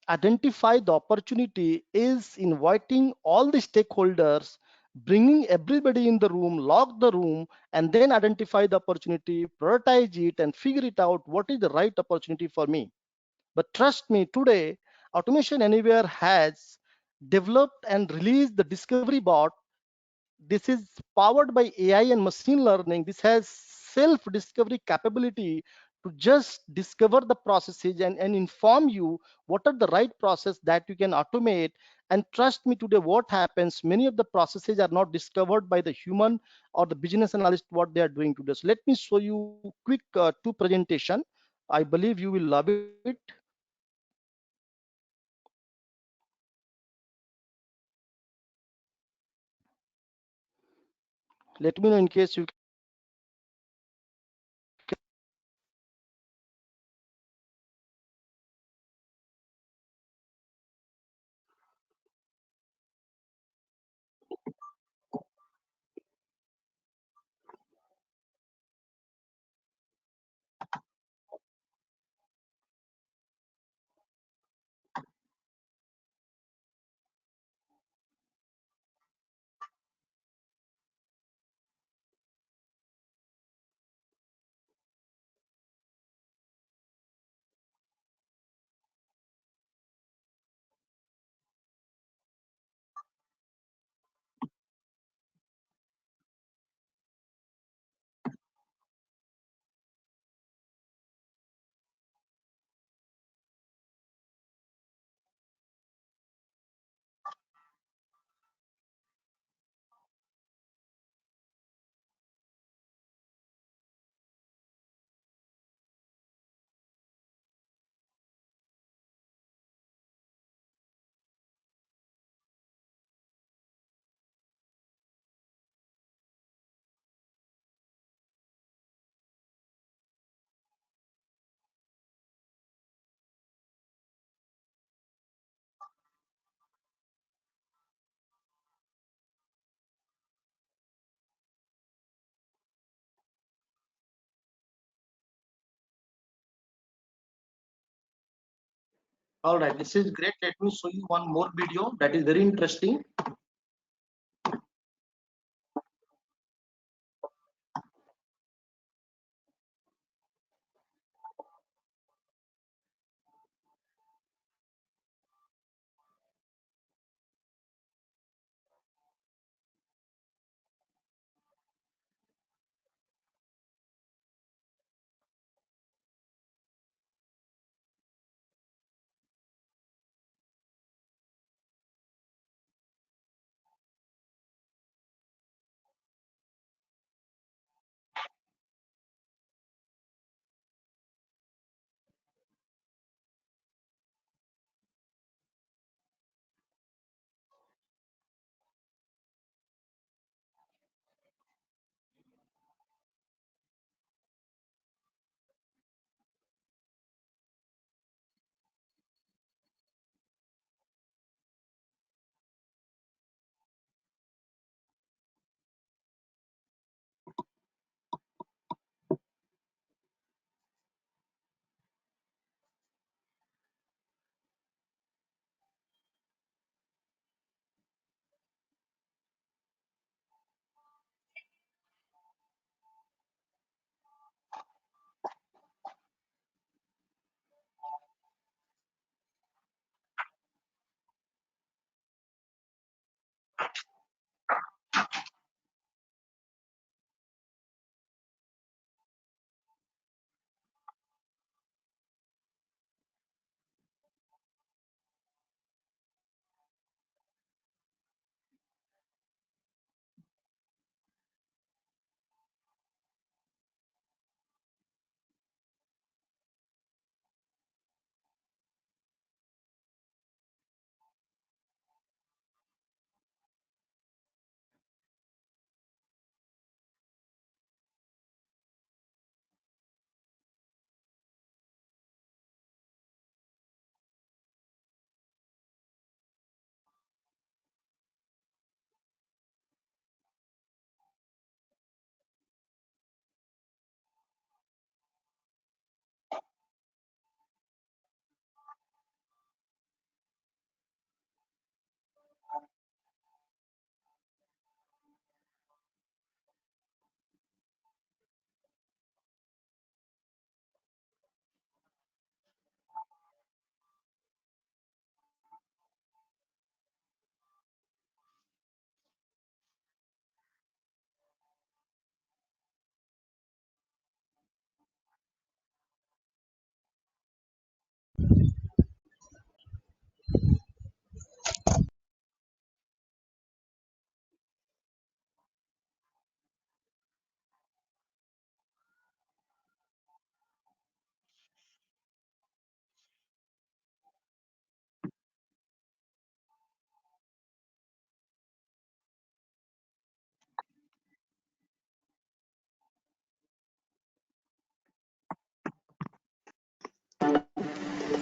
identify the opportunity is inviting all the stakeholders, bringing everybody in the room, lock the room, and then identify the opportunity, prioritize it, and figure it out what is the right opportunity for me. But trust me, today, Automation Anywhere has developed and released the Discovery Bot. This is powered by AI and machine learning. This has self-discovery capability to just discover the processes and inform you what are the right process that you can automate. And trust me, today what happens, many of the processes are not discovered by the human or the business analyst what they are doing today. So let me show you quick two presentation. I believe you will love it. Let me know in case you all right, this is great. Let me show you one more video that is very interesting.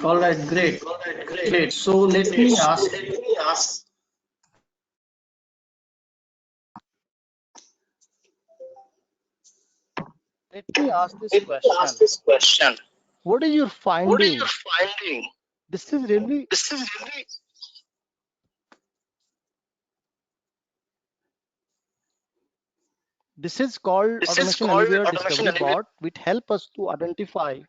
All right, great. So let me ask. Let me ask this question. What is your finding? This is really This is called Automation Anywhere Discovery Bot, which help us to identify.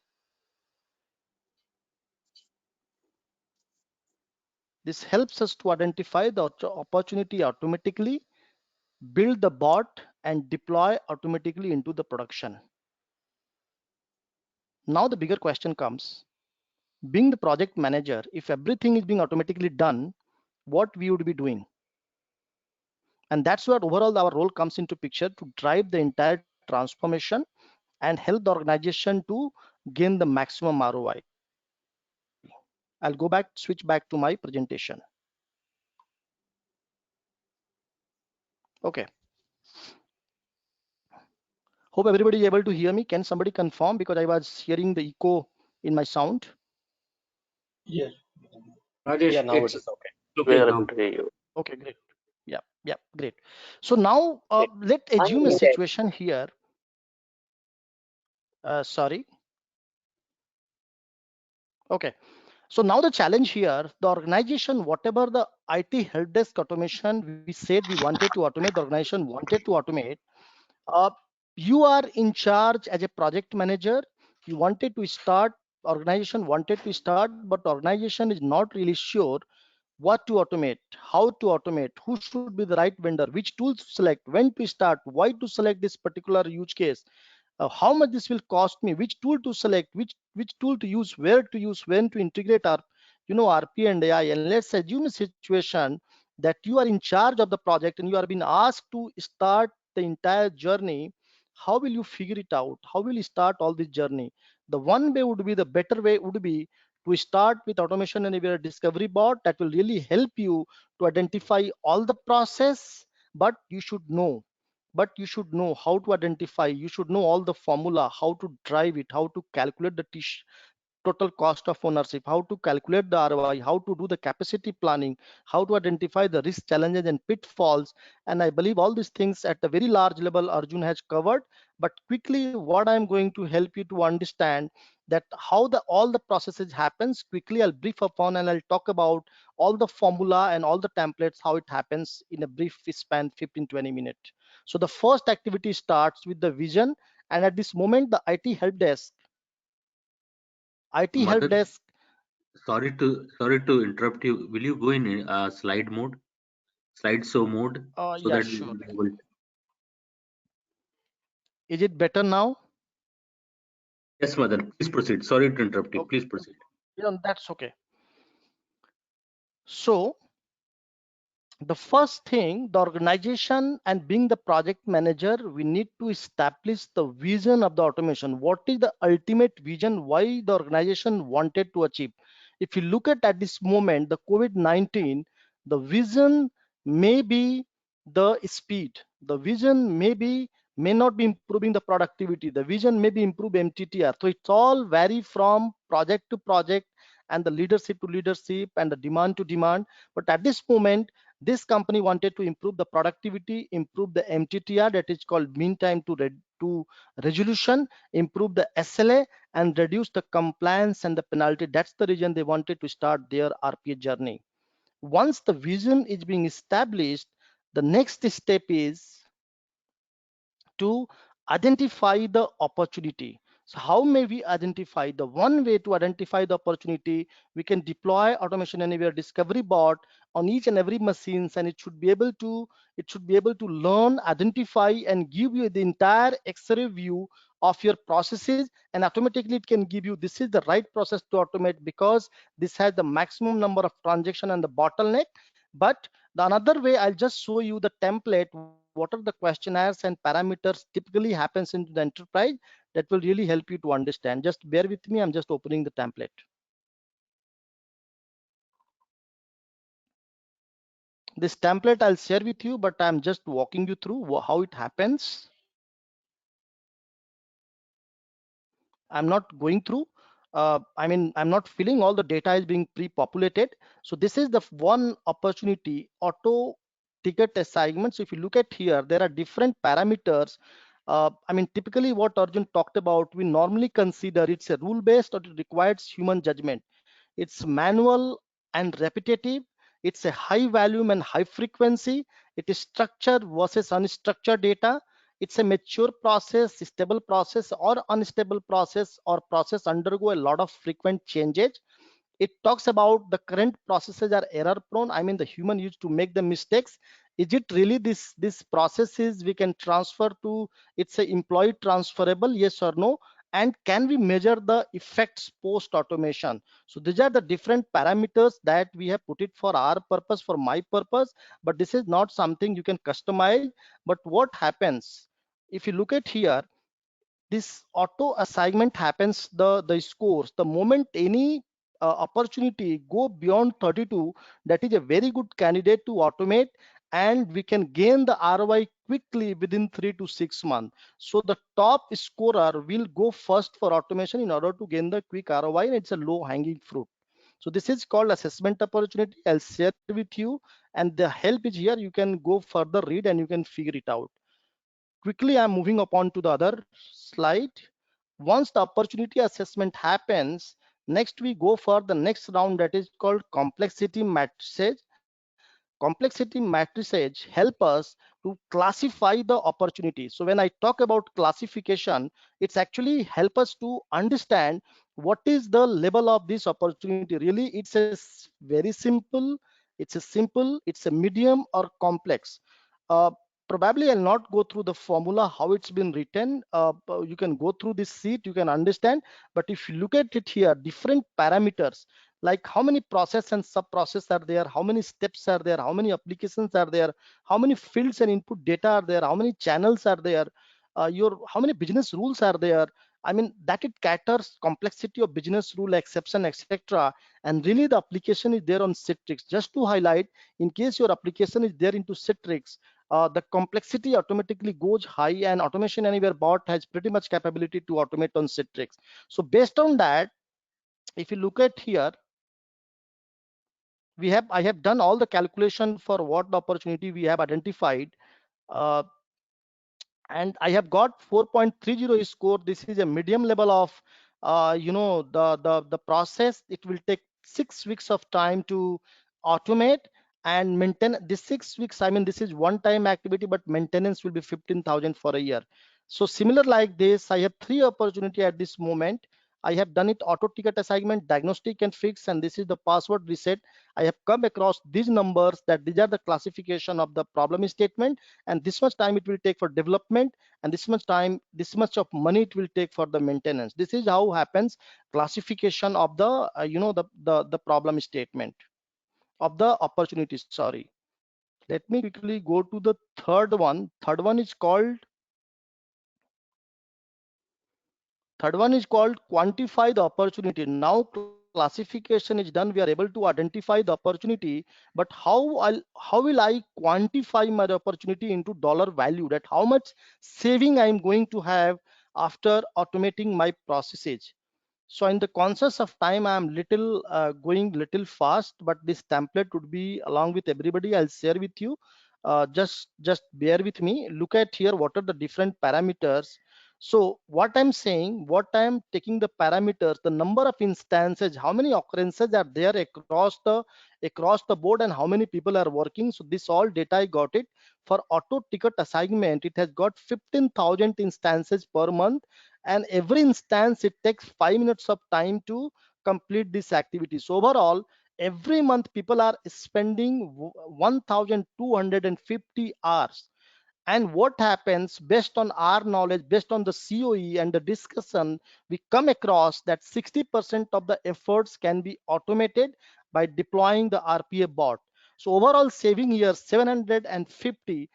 This helps us to identify the opportunity automatically, build the bot, and deploy automatically into the production. Now the bigger question comes. Being the project manager, if everything is being automatically done, what we would be doing? And that's where overall our role comes into picture, to drive the entire transformation and help the organization to gain the maximum ROI. I'll go back, switch back to my presentation. Okay. Hope everybody is able to hear me. Can somebody confirm, because I was hearing the echo in my sound? Yes. Rajesh, Yeah, now it it's is okay. okay We are now. able to hear you. Okay, great. Yeah, great. So now let's assume a situation here. Sorry. Okay. So now the challenge here, the organization, whatever the IT help desk automation we said we wanted to automate, the organization wanted to automate. You are in charge as a project manager. You wanted to start, organization wanted to start, but organization is not really sure what to automate, how to automate, who should be the right vendor, which tool to select, when to start, why to select this particular use case, how much this will cost me, which tool to select, which tool to use, where to use, when to integrate our RP and AI. And let's assume a situation that you are in charge of the project and you are being asked to start the entire journey. How will you figure it out? How will you start all this journey? The one way would be, the better way would be to start with Automation Anywhere Discovery Bot. That will really help you to identify all the process, but you should know how to identify. You should know all the formula, how to drive it, how to calculate the total cost of ownership, how to calculate the ROI, how to do the capacity planning, how to identify the risk, challenges, and pitfalls. And I believe all these things at a very large level Arjun has covered. But quickly, what I'm going to help you to understand that how all the processes happens. Quickly, I'll brief upon and I'll talk about all the formula and all the templates, how it happens in a brief span, 15-20 minutes. So the first activity starts with the vision, and at this moment, the IT help desk. Madan, sorry to interrupt you. Will you go in slideshow mode, so Yeah, that sure. we will be able to... Is it better now? Yes, Madan, please proceed. Sorry to interrupt you. Okay. Please proceed. Yeah, that's okay. So the first thing, the organization and being the project manager, we need to establish the vision of the automation. What is the ultimate vision? Why the organization wanted to achieve? If you look at this moment, the COVID-19, the vision may be the speed. The vision may not be improving the productivity. The vision may be improve MTTR. So it's all vary from project to project and the leadership to leadership and the demand to demand. But at this moment, this company wanted to improve the productivity, improve the MTTR, that is called mean time to resolution, improve the SLA, and reduce the compliance and the penalty. That's the reason they wanted to start their RPA journey. Once the vision is being established, the next step is to identify the opportunity. So how may we identify? The one way to identify the opportunity, we can deploy Automation Anywhere Discovery Bot on each and every machines, and it should be able to learn, identify, and give you the entire X-ray view of your processes, and automatically it can give you this is the right process to automate, because this has the maximum number of transaction and the bottleneck. But the another way, I'll just show you the template, what are the questionnaires and parameters typically happens into the enterprise. That will really help you to understand. Just bear with me, I'm just opening the template. This template I'll share with you, but I'm just walking you through how it happens. I'm not going through. I'm not feeling all the data is being pre-populated. So this is the one opportunity, auto ticket assignment. So if you look at here, there are different parameters. Typically what Arjun talked about, we normally consider it's a rule-based or it requires human judgment. It's manual and repetitive. It's a high volume and high frequency. It is structured versus unstructured data. It's a mature process, stable process, or unstable process, or process undergo a lot of frequent changes. It talks about the current processes are error prone. The human used to make the mistakes. Is it really this processes we can transfer to, it's a employee transferable, yes or no? And can we measure the effects post automation? So these are the different parameters that we have put it for our purpose, for my purpose, but this is not something you can customize. But what happens if you look at here, this auto assignment happens, the scores, the moment any opportunity go beyond 32, that is a very good candidate to automate, and we can gain the ROI quickly within 3 to 6 months. So the top scorer will go first for automation in order to gain the quick ROI, and it's a low hanging fruit. So this is called assessment opportunity. I'll share with you, and the help is here. You can go further read and you can figure it out. Quickly, I'm moving upon to the other slide. Once the opportunity assessment happens, next we go for the next round, that is called complexity matrices. Complexity matrices help us to classify the opportunity. So when I talk about classification, it's actually help us to understand what is the level of this opportunity. Really, it's a very simple, it's a medium or complex. uh, Probably I'll not go through the formula how it's been written. You can go through this sheet, you can understand. But if you look at it here, different parameters, like how many process and sub process are there, how many steps are there, how many applications are there, how many fields and input data are there, how many channels are there, how many business rules are there. That it caters complexity of business rule, exception, etc. And really the application is there on Citrix. Just to highlight, in case your application is there into Citrix, the complexity automatically goes high, and Automation Anywhere bot has pretty much capability to automate on Citrix. So based on that, if you look at here, I have done all the calculation for what the opportunity we have identified, uh, and I have got 4.30 score. This is a medium level of the process. It will take 6 weeks of time to automate and maintain. This 6 weeks, this is one time activity, but maintenance will be 15,000 for a year. So similar like this, I have 3 opportunity at this moment. I have done it auto ticket assignment, diagnostic and fix, and this is the password reset. I have come across these numbers, that these are the classification of the problem statement, and this much time it will take for development, and this much of money it will take for the maintenance. This is how happens classification of the the problem statement of the opportunity. Sorry, let me quickly go to the third one. Third one is called quantify the opportunity. Now classification is done, we are able to identify the opportunity, but how will I quantify my opportunity into dollar value, that how much saving I am going to have after automating my processes. So in the conscious of time, I am going little fast, but this template would be along with everybody. I'll share with you. Just bear with me. Look at here, what are the different parameters. So what I'm saying, what I'm taking the parameters, the number of instances, how many occurrences are there across the board, and how many people are working. So this all data I got it for auto ticket assignment. It has got 15,000 instances per month, and every instance it takes 5 minutes of time to complete this activity. So overall, every month people are spending 1,250 hours. And what happens, based on our knowledge, based on the COE and the discussion, we come across that 60% of the efforts can be automated by deploying the RPA bot. So overall saving here, 750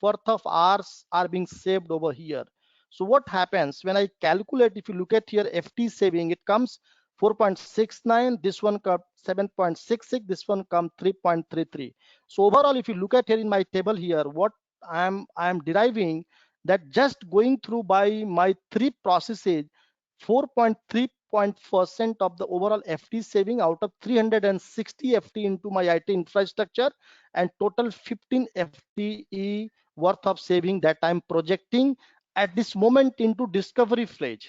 worth of hours are being saved over here. So what happens when I calculate, if you look at here, FT saving, it comes 4.69, this one comes 7.66, this one comes 3.33. So overall, if you look at here in my table here, what I am deriving, that just going through by my 3 processes, 4.3% of the overall FT saving out of 360 FT into my IT infrastructure, and total 15 FTE worth of saving that I'm projecting at this moment into discovery phase.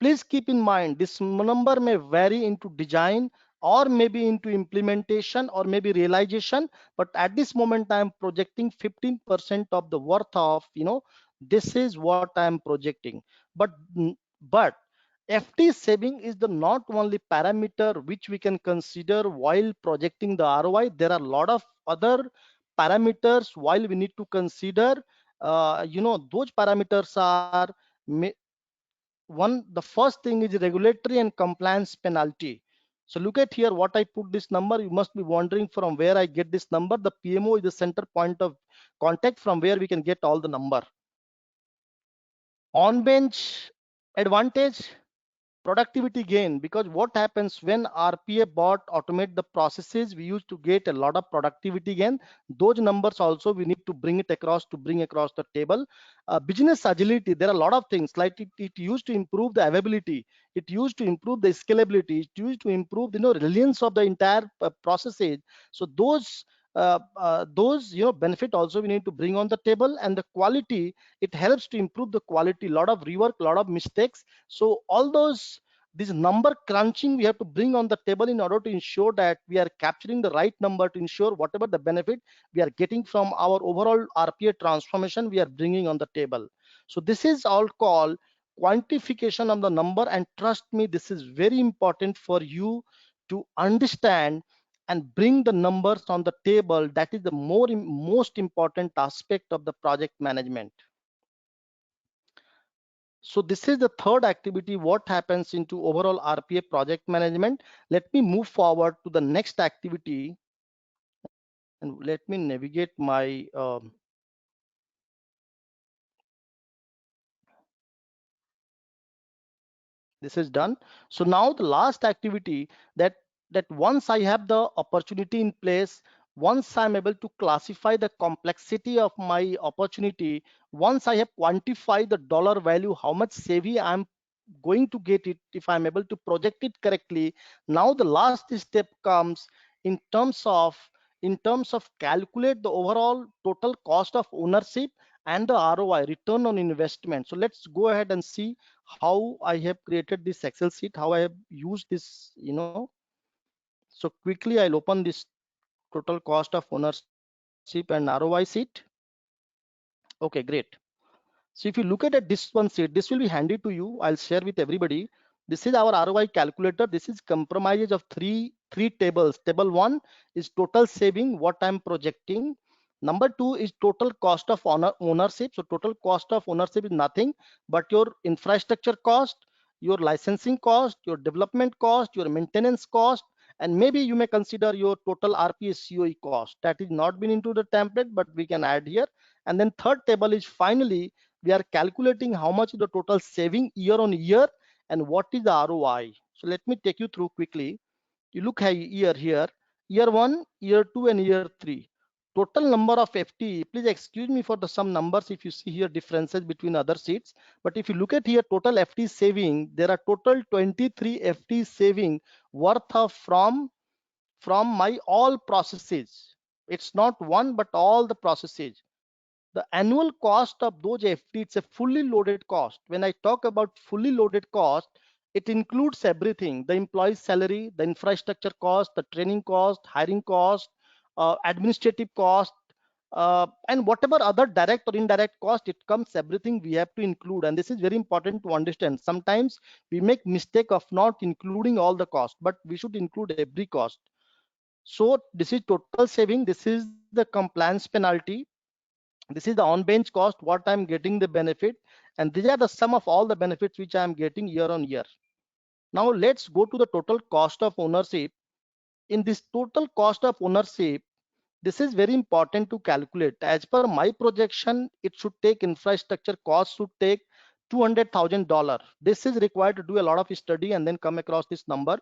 Please keep in mind this number may vary into design or maybe into implementation or maybe realization, but at this moment I am projecting 15% of the worth of, this is what I am projecting. But FT saving is the not only parameter which we can consider while projecting the ROI. There are a lot of other parameters while we need to consider. Those parameters are the first thing is regulatory and compliance penalty. So look at here what I put this number. You must be wondering from where I get this number. The PMO is the center point of contact from where we can get all the number. On bench advantage, productivity gain, because what happens when RPA bot automate the processes, we used to get a lot of productivity gain. Those numbers also we need to bring across the table. Business agility, there are a lot of things like it used to improve the availability, it used to improve the scalability, it used to improve resilience of the entire processes. So those benefit also we need to bring on the table. And the quality, it helps to improve the quality, lot of rework, lot of mistakes. So all this number crunching we have to bring on the table in order to ensure that we are capturing the right number, to ensure whatever the benefit we are getting from our overall RPA transformation we are bringing on the table. So this is all called quantification of the number, and trust me, this is very important for you to understand and bring the numbers on the table. That is the most important aspect of the project management. So this is the third activity, what happens into overall RPA project management. Let me move forward to the next activity, and let me navigate my this is done. So now the last activity, that once I have the opportunity in place, once I'm able to classify the complexity of my opportunity, once I have quantified the dollar value, how much savvy I'm going to get it if I'm able to project it correctly. Now the last step comes in terms of calculate the overall total cost of ownership and the ROI, return on investment. So let's go ahead and see how I have created this Excel sheet, how I have used this, So quickly I'll open this total cost of ownership and ROI sheet. Okay, great. So if you look at this one sheet, this will be handy to you. I'll share with everybody. This is our ROI calculator. This is compromises of three tables. Table 1 is total saving, what I'm projecting. Number 2 is total cost of ownership. So total cost of ownership is nothing but your infrastructure cost, your licensing cost, your development cost, your maintenance cost, and maybe you may consider your total RPA COE cost. That is not been into the template, but we can add here. And then third table is finally we are calculating how much is the total saving year on year and what is the ROI. So let me take you through quickly. You look at year here, year 1, year 2, and year 3. Total number of FTE, please excuse me for some numbers if you see here differences between other sheets. But if you look at here total FTE saving, there are total 23 FTE saving worth of from my all processes. It's not one, but all the processes. The annual cost of those FT, it's a fully loaded cost. When I talk about fully loaded cost, it includes everything: the employee's salary, the infrastructure cost, the training cost, hiring cost, administrative cost, and whatever other direct or indirect cost, it comes everything we have to include. And this is very important to understand. Sometimes we make mistake of not including all the cost, but we should include every cost. So this is total saving. This is the compliance penalty. This is the on bench cost, what I'm getting the benefit, and these are the sum of all the benefits which I'm getting year on year. Now let's go to the total cost of ownership. In this total cost of ownership, this is very important to calculate. As per my projection, it should take infrastructure cost should take $200,000. This is required to do a lot of study and then come across this number.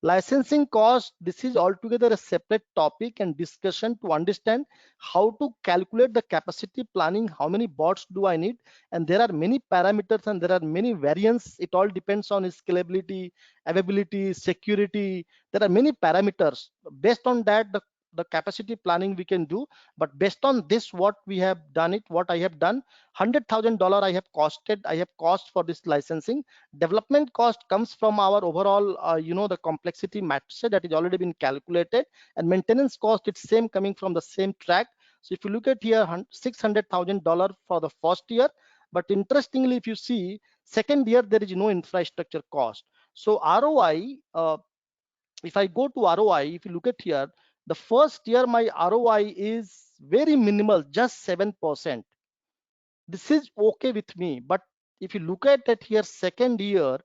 Licensing cost, this is altogether a separate topic and discussion to understand how to calculate the capacity planning, how many bots do I need, and there are many parameters and there are many variants. It all depends on scalability, availability, security. There are many parameters. Based on that, the capacity planning we can do, but based on this, what we have done it, what I have done, $100,000 I have cost for this licensing. Development cost comes from our overall the complexity matrix that is already been calculated, and maintenance cost, it's same coming from the same track. So if you look at here, $600,000 for the first year, but interestingly, if you see second year, there is no infrastructure cost. So ROI, if I go to ROI, if you look at here, the first year my ROI is very minimal, just 7%. This is okay with me. But if you look at it here, second year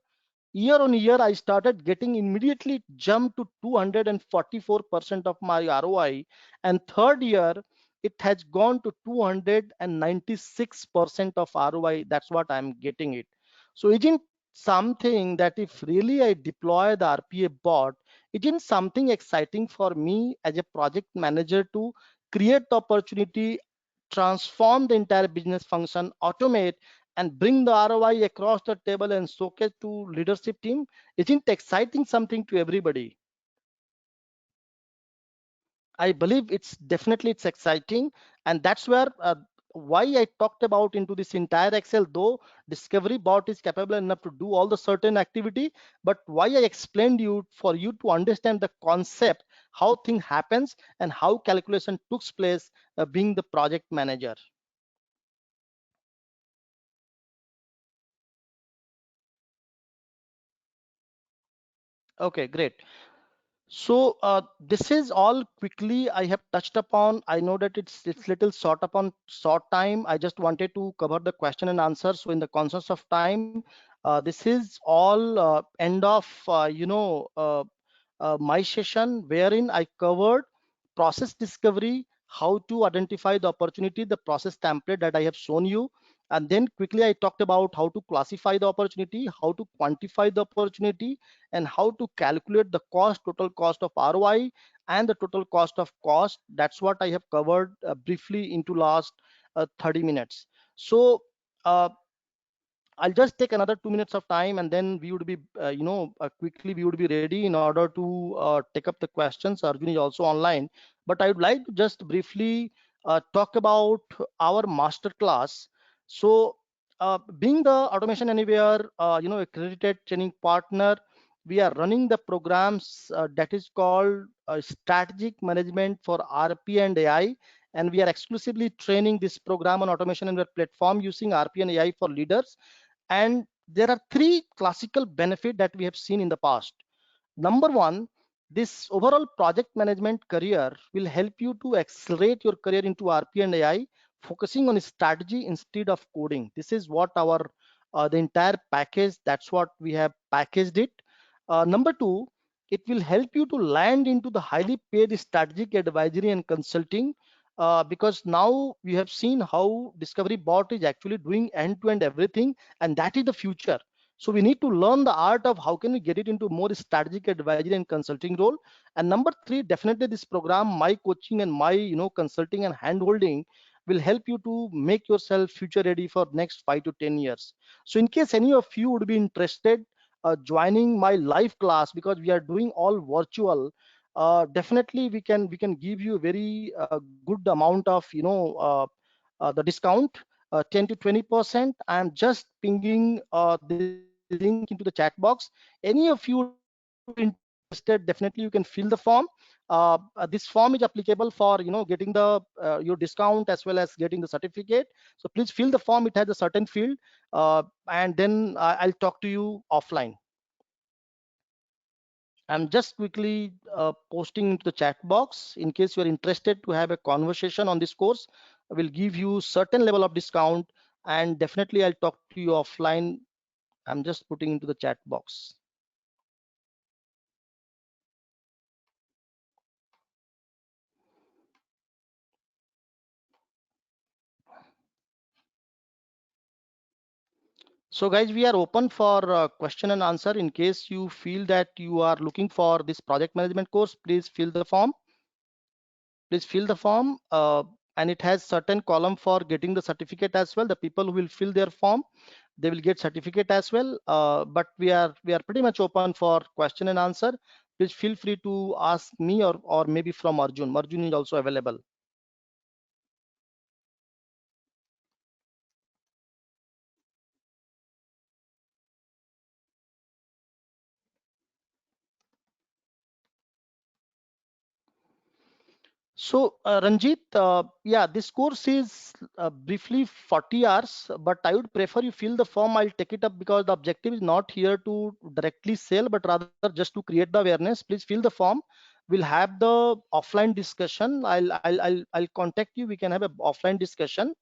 on year, I started getting immediately jump to 244% of my ROI, and third year it has gone to 296% of ROI. That's what I'm getting it. So isn't something that if really I deploy the RPA bot, isn't something exciting for me as a project manager to create the opportunity, transform the entire business function, automate, and bring the ROI across the table and showcase to leadership team? Isn't exciting something to everybody? I believe it's exciting, and that's where why I talked about into this entire Excel. Though Discovery Bot is capable enough to do all the certain activity, but why I explained you for you to understand the concept, how thing happens, and how calculation took place, being the project manager. Okay, great. So this is all quickly I have touched upon. I know that it's little short time. I just wanted to cover the question and answer. So in the conscience of time, this is all end of my session, wherein I covered process discovery, how to identify the opportunity, the process template that I have shown you. And then quickly I talked about how to classify the opportunity, how to quantify the opportunity, and how to calculate the cost, total cost of ROI, and the total cost of cost. That's what I have covered briefly into last 30 minutes. So I'll just take another 2 minutes of time, and then we would be, quickly we would be ready in order to take up the questions. Arjun is also online, but I would like to just briefly talk about our master class. So, being the Automation Anywhere, accredited training partner, we are running the programs that is called Strategic Management for RP and AI, and we are exclusively training this program on Automation Anywhere platform using RP and AI for leaders. And there are three classical benefits that we have seen in the past. Number one, this overall project management career will help you to accelerate your career into RP and AI, focusing on strategy instead of coding. This is what our the entire package, that's what we have packaged it. Number two, it will help you to land into the highly paid strategic advisory and consulting, because now we have seen how Discovery Bot is actually doing end-to-end everything, and that is the future. So we need to learn the art of how can we get it into more strategic advisory and consulting role. And number three, definitely this program, my coaching and my consulting and handholding will help you to make yourself future ready for next 5 to 10 years. So in case any of you would be interested joining my live class, because we are doing all virtual, definitely we can give you a very good amount of the discount, 10 to 20%. I'm just pinging the link into the chat box. Any of you interested, definitely you can fill the form. This form is applicable for getting the your discount as well as getting the certificate. So please fill the form. It has a certain field, and then I'll talk to you offline. I'm just quickly posting into the chat box in case you're interested to have a conversation on this course. I will give you certain level of discount, and definitely I'll talk to you offline. I'm just putting into the chat box. So guys, we are open for question and answer. In case you feel that you are looking for this project management course, please fill the form. Please fill the form, and it has certain column for getting the certificate as well. The people who will fill their form, they will get certificate as well. But we are pretty much open for question and answer. Please feel free to ask me or maybe from Arjun. Arjun is also available. So Ranjit, yeah, this course is briefly 40 hours, but I would prefer you fill the form. I'll take it up because the objective is not here to directly sell, but rather just to create the awareness. Please fill the form. We'll have the offline discussion. I'll contact you. We can have an offline discussion,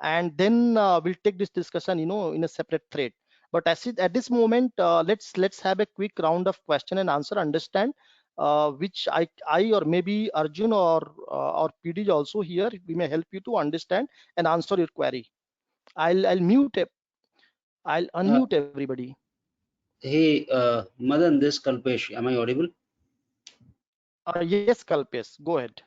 and then we'll take this discussion, in a separate thread. But at this moment, let's have a quick round of question and answer. Understand which I or maybe Arjun or PD is also here. We may help you to understand and answer your query. I'll unmute everybody. Hey, Madan, this Kalpesh, am I audible? Yes, Kalpesh, go ahead.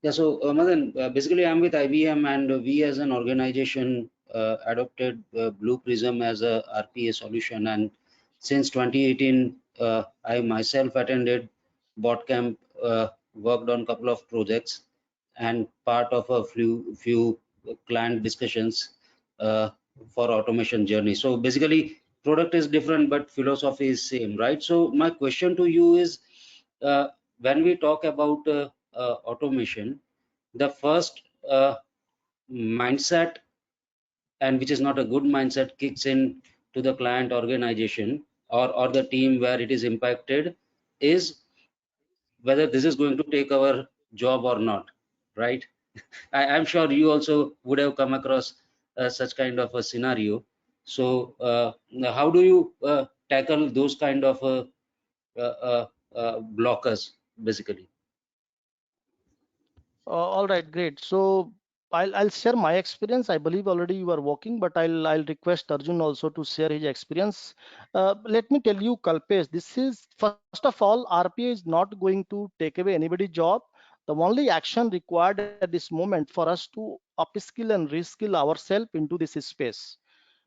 Yeah, so Madan, basically I'm with IBM, and we as an organization adopted Blue Prism as a RPA solution. And since 2018, I myself attended BotCamp, worked on a couple of projects, and part of a few client discussions for automation journey. So basically, product is different, but philosophy is same, right? So my question to you is, when we talk about automation, the first mindset, and which is not a good mindset, kicks in to the client organization or the team where it is impacted, is whether this is going to take our job or not, right? I'm sure you also would have come across such kind of a scenario. So how do you tackle those kind of blockers, basically? All right, great. So I'll share my experience. I believe already you are working, but I'll request Arjun also to share his experience. Let me tell you, Kalpesh, this is first of all, RPA is not going to take away anybody's job. The only action required at this moment for us to upskill and reskill ourselves into this space.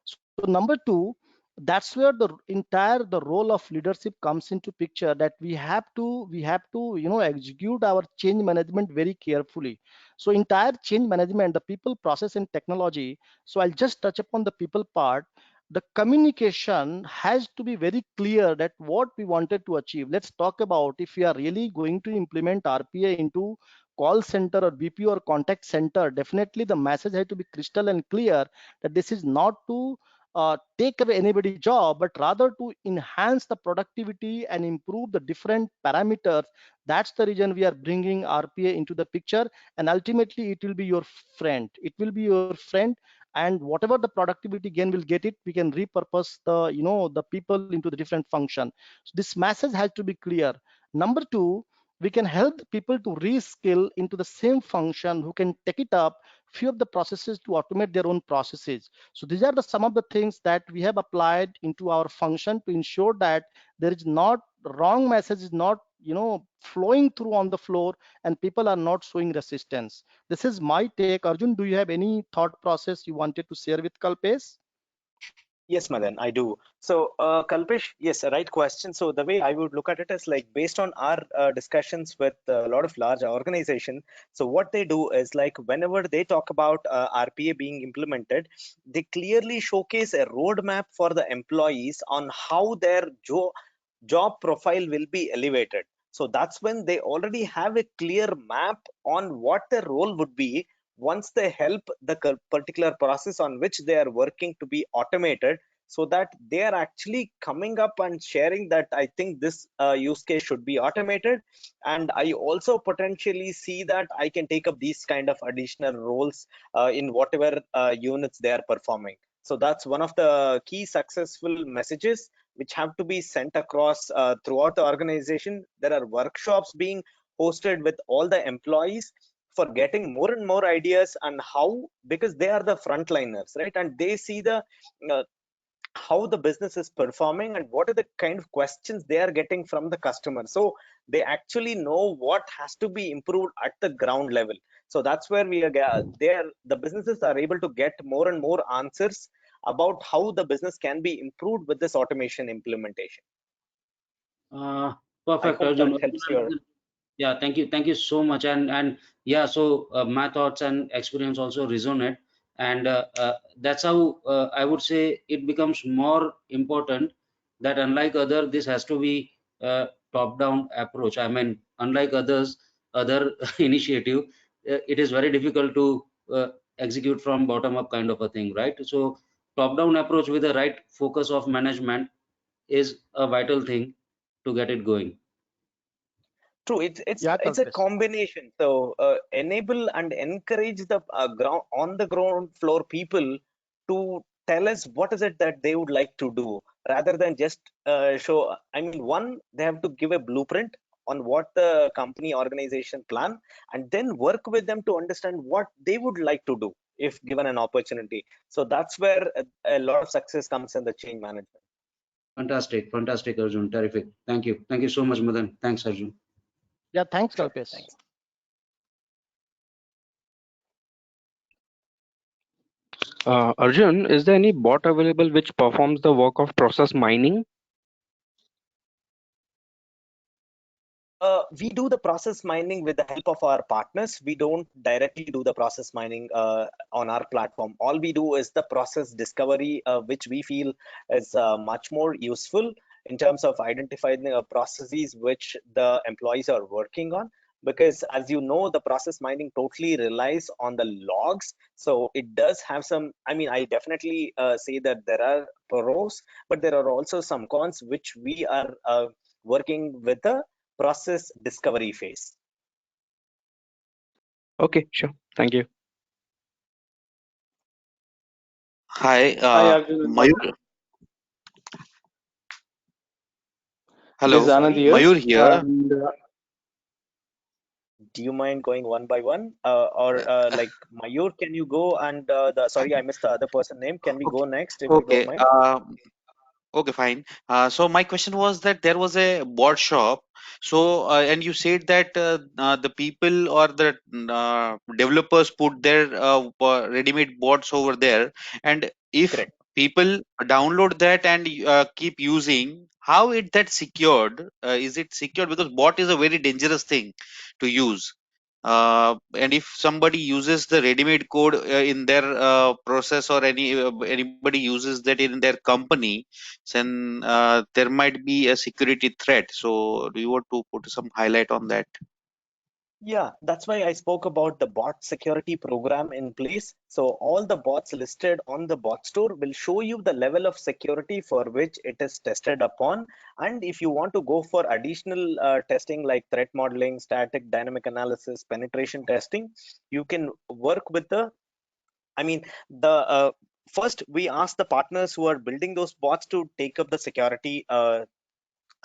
So number two, that's where the role of leadership comes into picture, that we have to execute our change management very carefully. So entire change management, the people, process, and technology. So I'll just touch upon the people part. The communication has to be very clear that what we wanted to achieve. Let's talk about if we are really going to implement RPA into call center or BP or contact center. Definitely the message has to be crystal and clear that this is not to take away anybody's job, but rather to enhance the productivity and improve the different parameters. That's the reason we are bringing RPA into the picture, and ultimately it will be your friend. It will be your friend, and whatever the productivity gain will get it, we can repurpose the people into the different function. So this message has to be clear. Number two, we can help the people to reskill into the same function who can take it up few of the processes to automate their own processes. So these are some of the things that we have applied into our function to ensure that there is not wrong message is not flowing through on the floor and people are not showing resistance. This is my take. Arjun, do you have any thought process you wanted to share with Kalpesh? Yes, Madan, I do. So, Kalpesh, yes, a right question. So the way I would look at it is like based on our discussions with a lot of large organizations. So what they do is like whenever they talk about RPA being implemented, they clearly showcase a roadmap for the employees on how their job profile will be elevated. So that's when they already have a clear map on what their role would be once they help the particular process on which they are working to be automated, so that they are actually coming up and sharing that I think this use case should be automated, and I also potentially see that I can take up these kind of additional roles in whatever units they are performing. So that's one of the key successful messages which have to be sent across throughout the organization. There are workshops being hosted with all the employees for getting more and more ideas on how, because they are the frontliners, right? And they see the how the business is performing and what are the kind of questions they are getting from the customer, so they actually know what has to be improved at the ground level. So that's where we are there, the businesses are able to get more and more answers about how the business can be improved with this automation implementation. Perfect, I hope Arjun. that helps your... Yeah, thank you so much. And yeah, so my thoughts and experience also resonate, and that's how I would say it becomes more important that unlike other, this has to be top-down approach. I mean, unlike other initiative, it is very difficult to execute from bottom-up kind of a thing, right? So top-down approach with the right focus of management is a vital thing to get it going. True, it's Yeah, a Kalpesh. combination. So enable and encourage the ground on the ground floor people to tell us what is it that they would like to do, rather than just show. I mean, one, they have to give a blueprint on what the company organization plan, and then work with them to understand what they would like to do if given an opportunity. So that's where a lot of success comes in the change management. Fantastic, Arjun. Terrific. Thank you so much, Madan. Thanks, Arjun. Yeah, thanks, Sure, Kalpesh. thanks. Arjun, is there any bot available which performs the work of process mining? We do the process mining with the help of our partners. We don't directly do the process mining on our platform. All we do is the process discovery, which we feel is much more useful in terms of identifying processes which the employees are working on. Because as you know, the process mining totally relies on the logs. So it does have some, I mean, I definitely say that there are pros, but there are also some cons, which we are working with the process discovery phase. Okay, sure. Thank you. Hi, Hi, Arjun and Madan. Mayur. This is Hello, Anand Sorry, here. Mayur here. And do you mind going one by one? Or like Mayur, can you go and sorry, I missed the other person name. Can we go Okay, next if you don't okay. mind? Okay, fine. So my question was that there was a board shop. So and you said that the people or the developers put their ready-made boards over there, and if Correct. people download that and keep using, how is that secured? Is it secured? Because bot is a very dangerous thing to use. And if somebody uses the ready-made code in their process, or anybody uses that in their company, then there might be a security threat. So do you want to put some highlight on that? Yeah, that's why I spoke about the bot security program in place. So all the bots listed on the bot store will show you the level of security for which it is tested upon. And if you want to go for additional testing like threat modeling, static dynamic analysis, penetration testing, you can work with the, I mean, the first we ask the partners who are building those bots to take up the security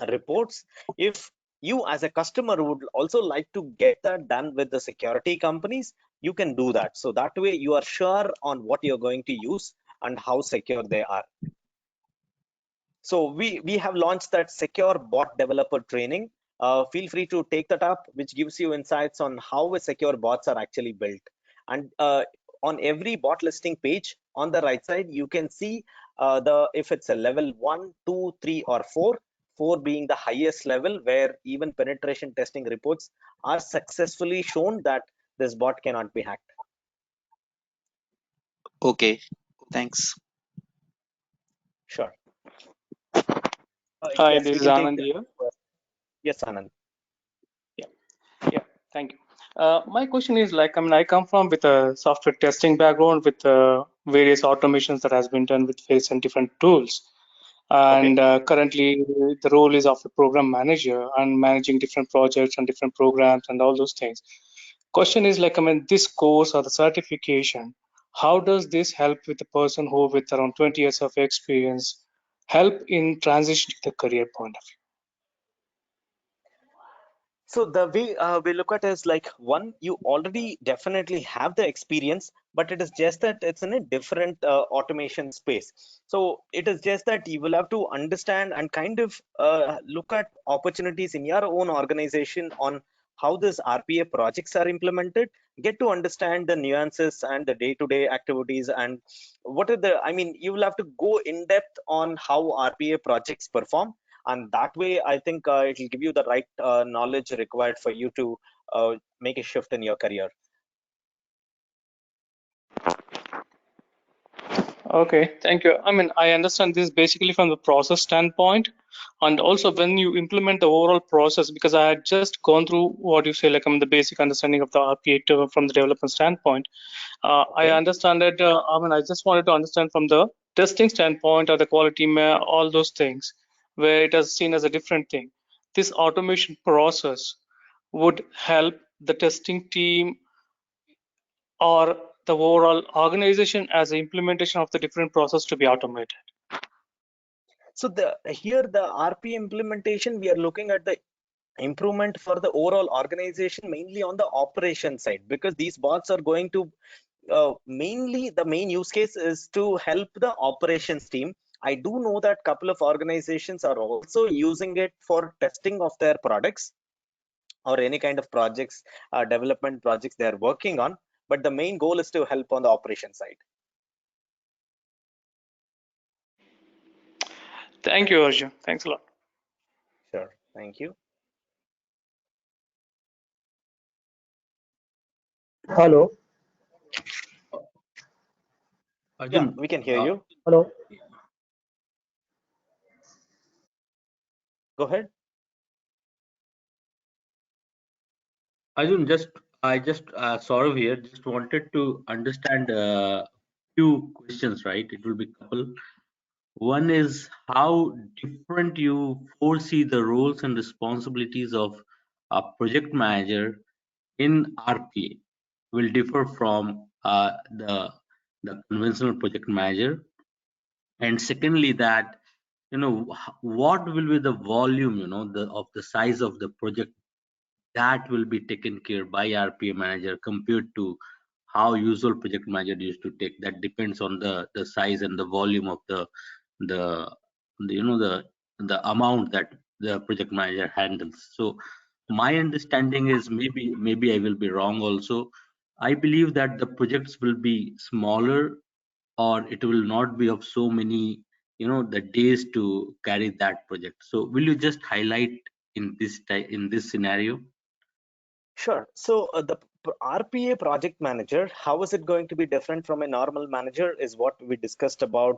reports. If you as a customer would also like to get that done with the security companies, you can do that. So that way you are sure on what you're going to use and how secure they are. So we have launched that secure bot developer training. Feel free to take that up, which gives you insights on how a secure bots are actually built. And on every bot listing page on the right side, you can see if it's a level 1, 2, 3, or 4. 4 being the highest level, where even penetration testing reports are successfully shown that this bot cannot be hacked. Okay, thanks. Sure. hi, Yes, this we is can take Anand the here. yes, Anand. Yeah, thank you. My question is like, I mean, I come from with a software testing background with various automations that has been done with various and different tools. And currently the role is of a program manager and managing different projects and different programs and all those things. Question is like, I mean, this course or the certification, how does this help with the person who with around 20 years of experience help in transitioning the career point of view? So the way we look at is like, one, you already definitely have the experience, but it is just that it's in a different automation space. So it is just that you will have to understand and kind of look at opportunities in your own organization on how this RPA projects are implemented, get to understand the nuances and the day-to-day activities, and what are the, I mean, you will have to go in depth on how RPA projects perform, and that way I think it will give you the right knowledge required for you to make a shift in your career. Okay, thank you. I mean, I understand this basically from the process standpoint, and also when you implement the overall process, because I had just gone through what you say, like, I mean, the basic understanding of the RPA from the development standpoint. I understand that. I mean, I just wanted to understand from the testing standpoint or the quality, all those things, where it is seen as a different thing. This automation process would help the testing team or the overall organization as the implementation of the different process to be automated. So here the RPA implementation, we are looking at the improvement for the overall organization, mainly on the operation side, because these bots are going to mainly, the main use case is to help the operations team. I do know that couple of organizations are also using it for testing of their products or any kind of projects, development projects they are working on, but the main goal is to help on the operation side. Thank you, Arjun. Thanks a lot. Sure, thank you. Hello. Arjun, yeah, we can hear you. Hello. Go ahead. Arjun, I just Saurav here. Just wanted to understand a few questions, right? It will be couple. One is how different you foresee the roles and responsibilities of a project manager in RPA will differ from the conventional project manager. And secondly, that what will be the volume, of the size of the project that will be taken care by RPA manager compared to how usual project manager used to take. That depends on the size and the volume of the the the amount that the project manager handles. So my understanding is, maybe I will be wrong also. I believe that the projects will be smaller, or it will not be of so many the days to carry that project. So will you just highlight in this scenario? Sure. So the RPA project manager, how is it going to be different from a normal manager is what we discussed about.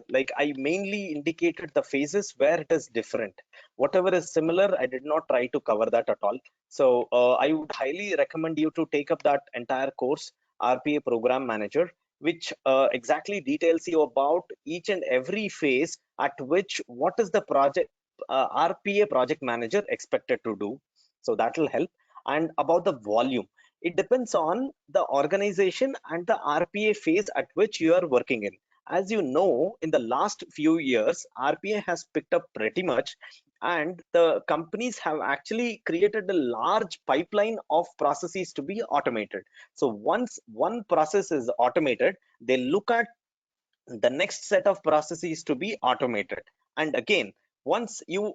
Like I mainly indicated the phases where it is different. Whatever is similar, I did not try to cover that at all. So I would highly recommend you to take up that entire course, RPA program manager, which exactly details you about each and every phase at which what is the project RPA project manager expected to do. So that will help. And about the volume, it depends on the organization and the RPA phase at which you are working in. As you know, in the last few years, RPA has picked up pretty much, and the companies have actually created a large pipeline of processes to be automated. So once one process is automated, they look at the next set of processes to be automated. And again, once you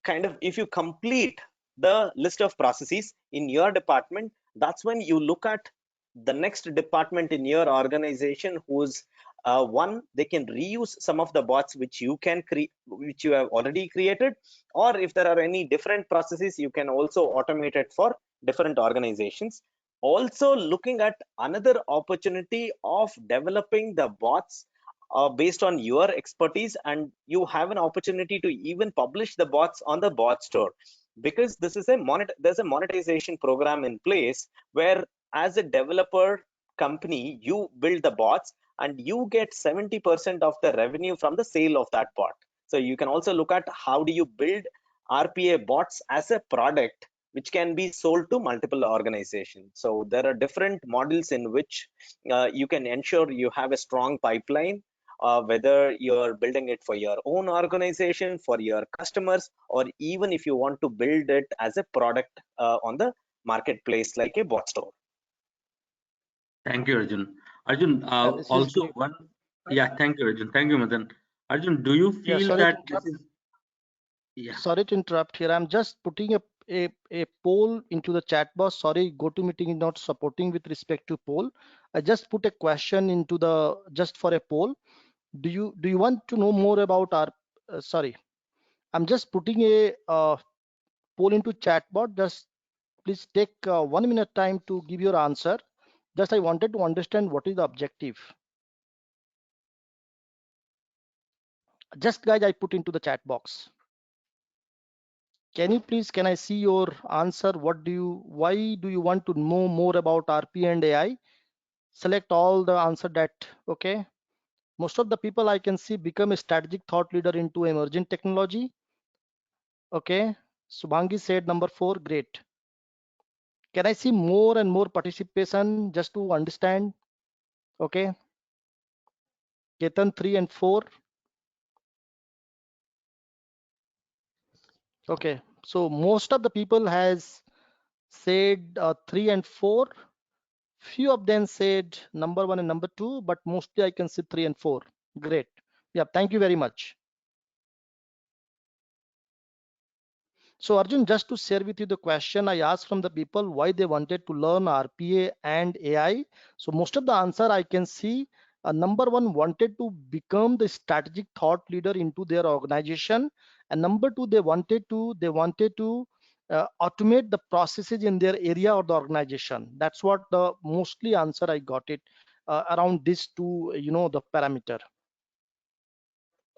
if you complete the list of processes in your department, that's when you look at the next department in your organization who's one, they can reuse some of the bots which you can create, which you have already created, or if there are any different processes, you can also automate it for different organizations. Also looking at another opportunity of developing the bots based on your expertise, and you have an opportunity to even publish the bots on the bot store, because this is there's a monetization program in place where as a developer company you build the bots and you get 70% of the revenue from the sale of that bot. So you can also look at how do you build RPA bots as a product which can be sold to multiple organizations. So there are different models in which you can ensure you have a strong pipeline whether you're building it for your own organization, for your customers, or even if you want to build it as a product on the marketplace like a bot store. Thank you, Arjun. Arjun, This is also great. one. Yeah, thank you, Arjun. Thank you, Madan. Arjun, do you Yeah, feel sorry to that this interrupt. is? Yeah. Sorry to interrupt here. I'm just putting a poll into the chat box. Sorry, GoToMeeting is not supporting with respect to poll. I just put a question into the just for a poll. Do you want to know more about our? Sorry, I'm just putting a poll into chat box. Just please take 1 minute time to give your answer. Just I wanted to understand what is the objective. Just guys, I put into the chat box. Can you please, can I see your answer? Why do you want to know more about RP and AI? Select all the answer that, okay. Most of the people I can see become a strategic thought leader into emerging technology. Okay. Subhangi said number 4, great. Can I see more and more participation just to understand? Okay. Ketan 3 and 4. Okay. So most of the people has said 3 and 4. Few of them said number 1 and number 2, but mostly I can see 3 and 4. Great. Yeah, thank you very much. So Arjun, just to share with you the question I asked from the people why they wanted to learn RPA and AI. So most of the answer I can see number 1 wanted to become the strategic thought leader into their organization, and number 2 they wanted to automate the processes in their area or the organization. That's what the mostly answer I got it around these two, the parameter.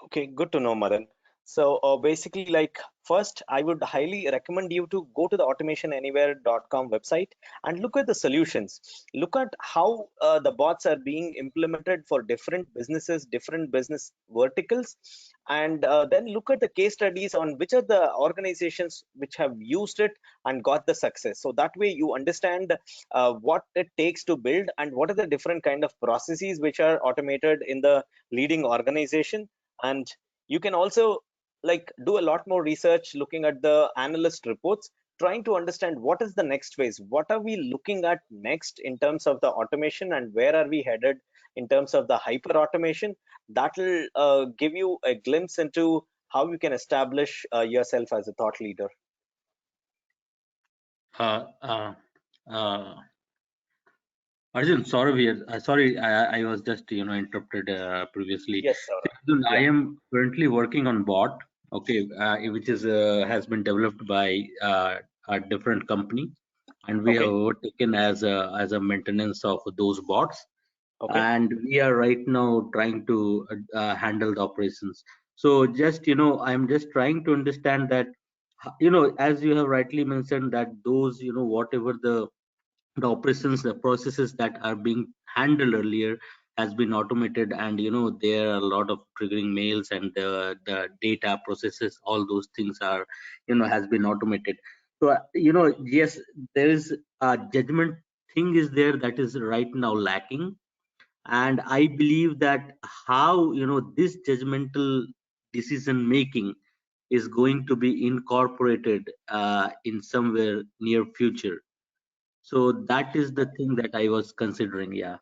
Okay, good to know, Madan. So basically, like first, I would highly recommend you to go to the automationanywhere.com website and look at the solutions. Look at how the bots are being implemented for different businesses, different business verticals, and then look at the case studies on which are the organizations which have used it and got the success. So that way you understand what it takes to build and what are the different kind of processes which are automated in the leading organization. And you can also like do a lot more research looking at the analyst reports, trying to understand what is the next phase, what are we looking at next in terms of the automation, and where are we headed in terms of the hyper automation. That will give you a glimpse into how you can establish yourself as a thought leader. Arjun, sorry, here. Sorry, I was just interrupted previously. Yes, sir. Arjun, I Yeah. am currently working on bot, okay, which is has been developed by a different company, and we Okay. have overtaken as a maintenance of those bots, Okay. and we are right now trying to handle the operations. So just I'm just trying to understand that as you have rightly mentioned that those whatever the operations, the processes that are being handled earlier has been automated, and there are a lot of triggering mails and the data processes, all those things are has been automated. So yes, there is a judgment thing is there that is right now lacking, and I believe that how this judgmental decision making is going to be incorporated in somewhere near future. So that is the thing that I was considering. Yeah.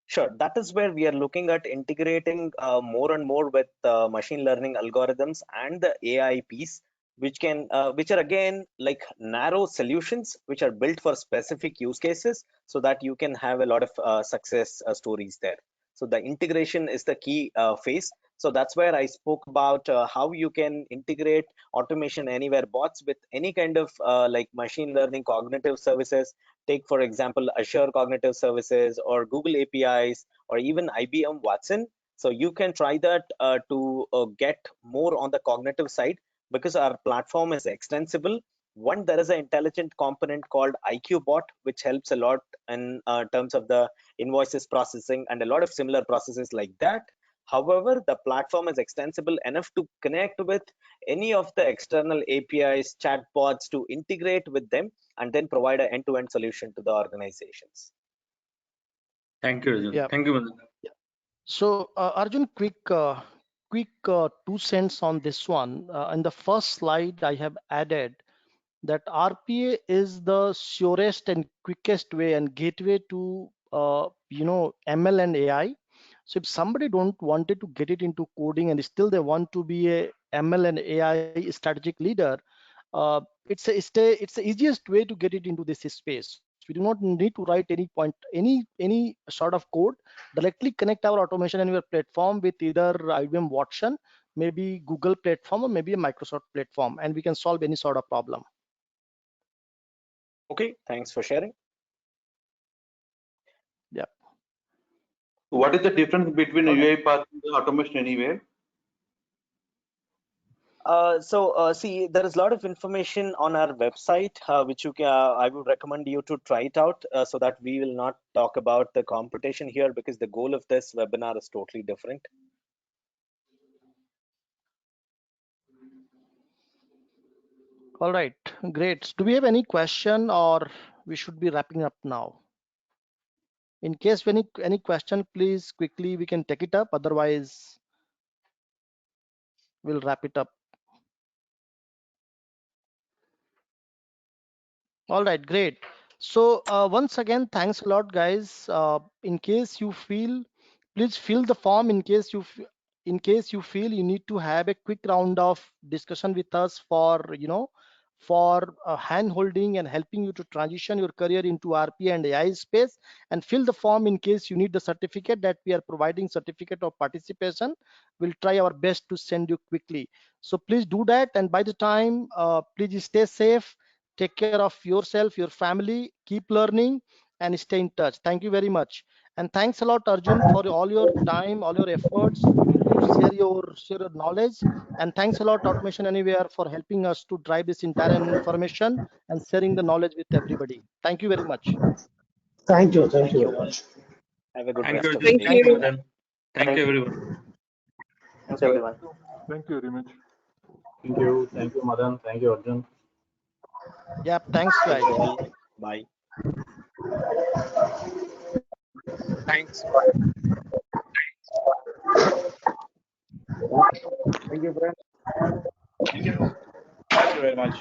Sure, that is where we are looking at integrating more and more with machine learning algorithms and the AI piece, which are again like narrow solutions which are built for specific use cases, so that you can have a lot of success stories there. So the integration is the key phase. So that's where I spoke about how you can integrate automation anywhere bots with any kind of like machine learning cognitive services. Take for example Azure Cognitive Services or Google APIs or even IBM Watson. So you can try that to get more on the cognitive side, because our platform is extensible. One, there is an intelligent component called IQ-Bot, which helps a lot in terms of the invoices processing and a lot of similar processes like that. However, the platform is extensible enough to connect with any of the external APIs, chatbots, to integrate with them and then provide an end-to-end solution to the organizations. Thank you, Arjun. Yeah. Thank you, Madan. So Arjun, quick 2 cents on this one. In the first slide, I have added that RPA is the surest and quickest way and gateway to ML and AI. So if somebody don't wanted to get it into coding and still they want to be a ML and AI strategic leader, it's the easiest way to get it into this space. We do not need to write any sort of code. Directly connect our automation and your platform with either IBM Watson, maybe Google platform, or maybe a Microsoft platform, and we can solve any sort of problem. Okay, thanks for sharing. Yeah. What is the difference between UiPath and Automation Anywhere? See, there is a lot of information on our website, which you can, I would recommend you to try it out, so that we will not talk about the competition here, because the goal of this webinar is totally different. All right, great. Do we have any question, or we should be wrapping up now? In case any question, please quickly we can take it up. Otherwise, we'll wrap it up. All right, great. So once again, thanks a lot, guys. In case you feel, please fill the form. In case you feel you need to have a quick round of discussion with us for hand holding and helping you to transition your career into RPA and AI space, and fill the form in case you need the certificate that we are providing, certificate of participation. We'll try our best to send you quickly. So please do that, and by the time, please stay safe. Take care of yourself, your family, keep learning, and stay in touch. Thank you very much. And thanks a lot, Arjun, for all your time, all your efforts to share your knowledge. And thanks a lot, Automation Anywhere, for helping us to drive this entire information and sharing the knowledge with everybody. Thank you very much. Thank you very much. Have a good Thank rest you, of the Arjun. day. Thank you, Madan. Thank you, everyone. Thanks, everyone. Thank you very much. Thank you. Thank you, Madan. Thank you, Arjun. Yeah, thanks, guys. Thank you all. Bye. Thanks. Thank you, friends. Thank you. Thank you very much.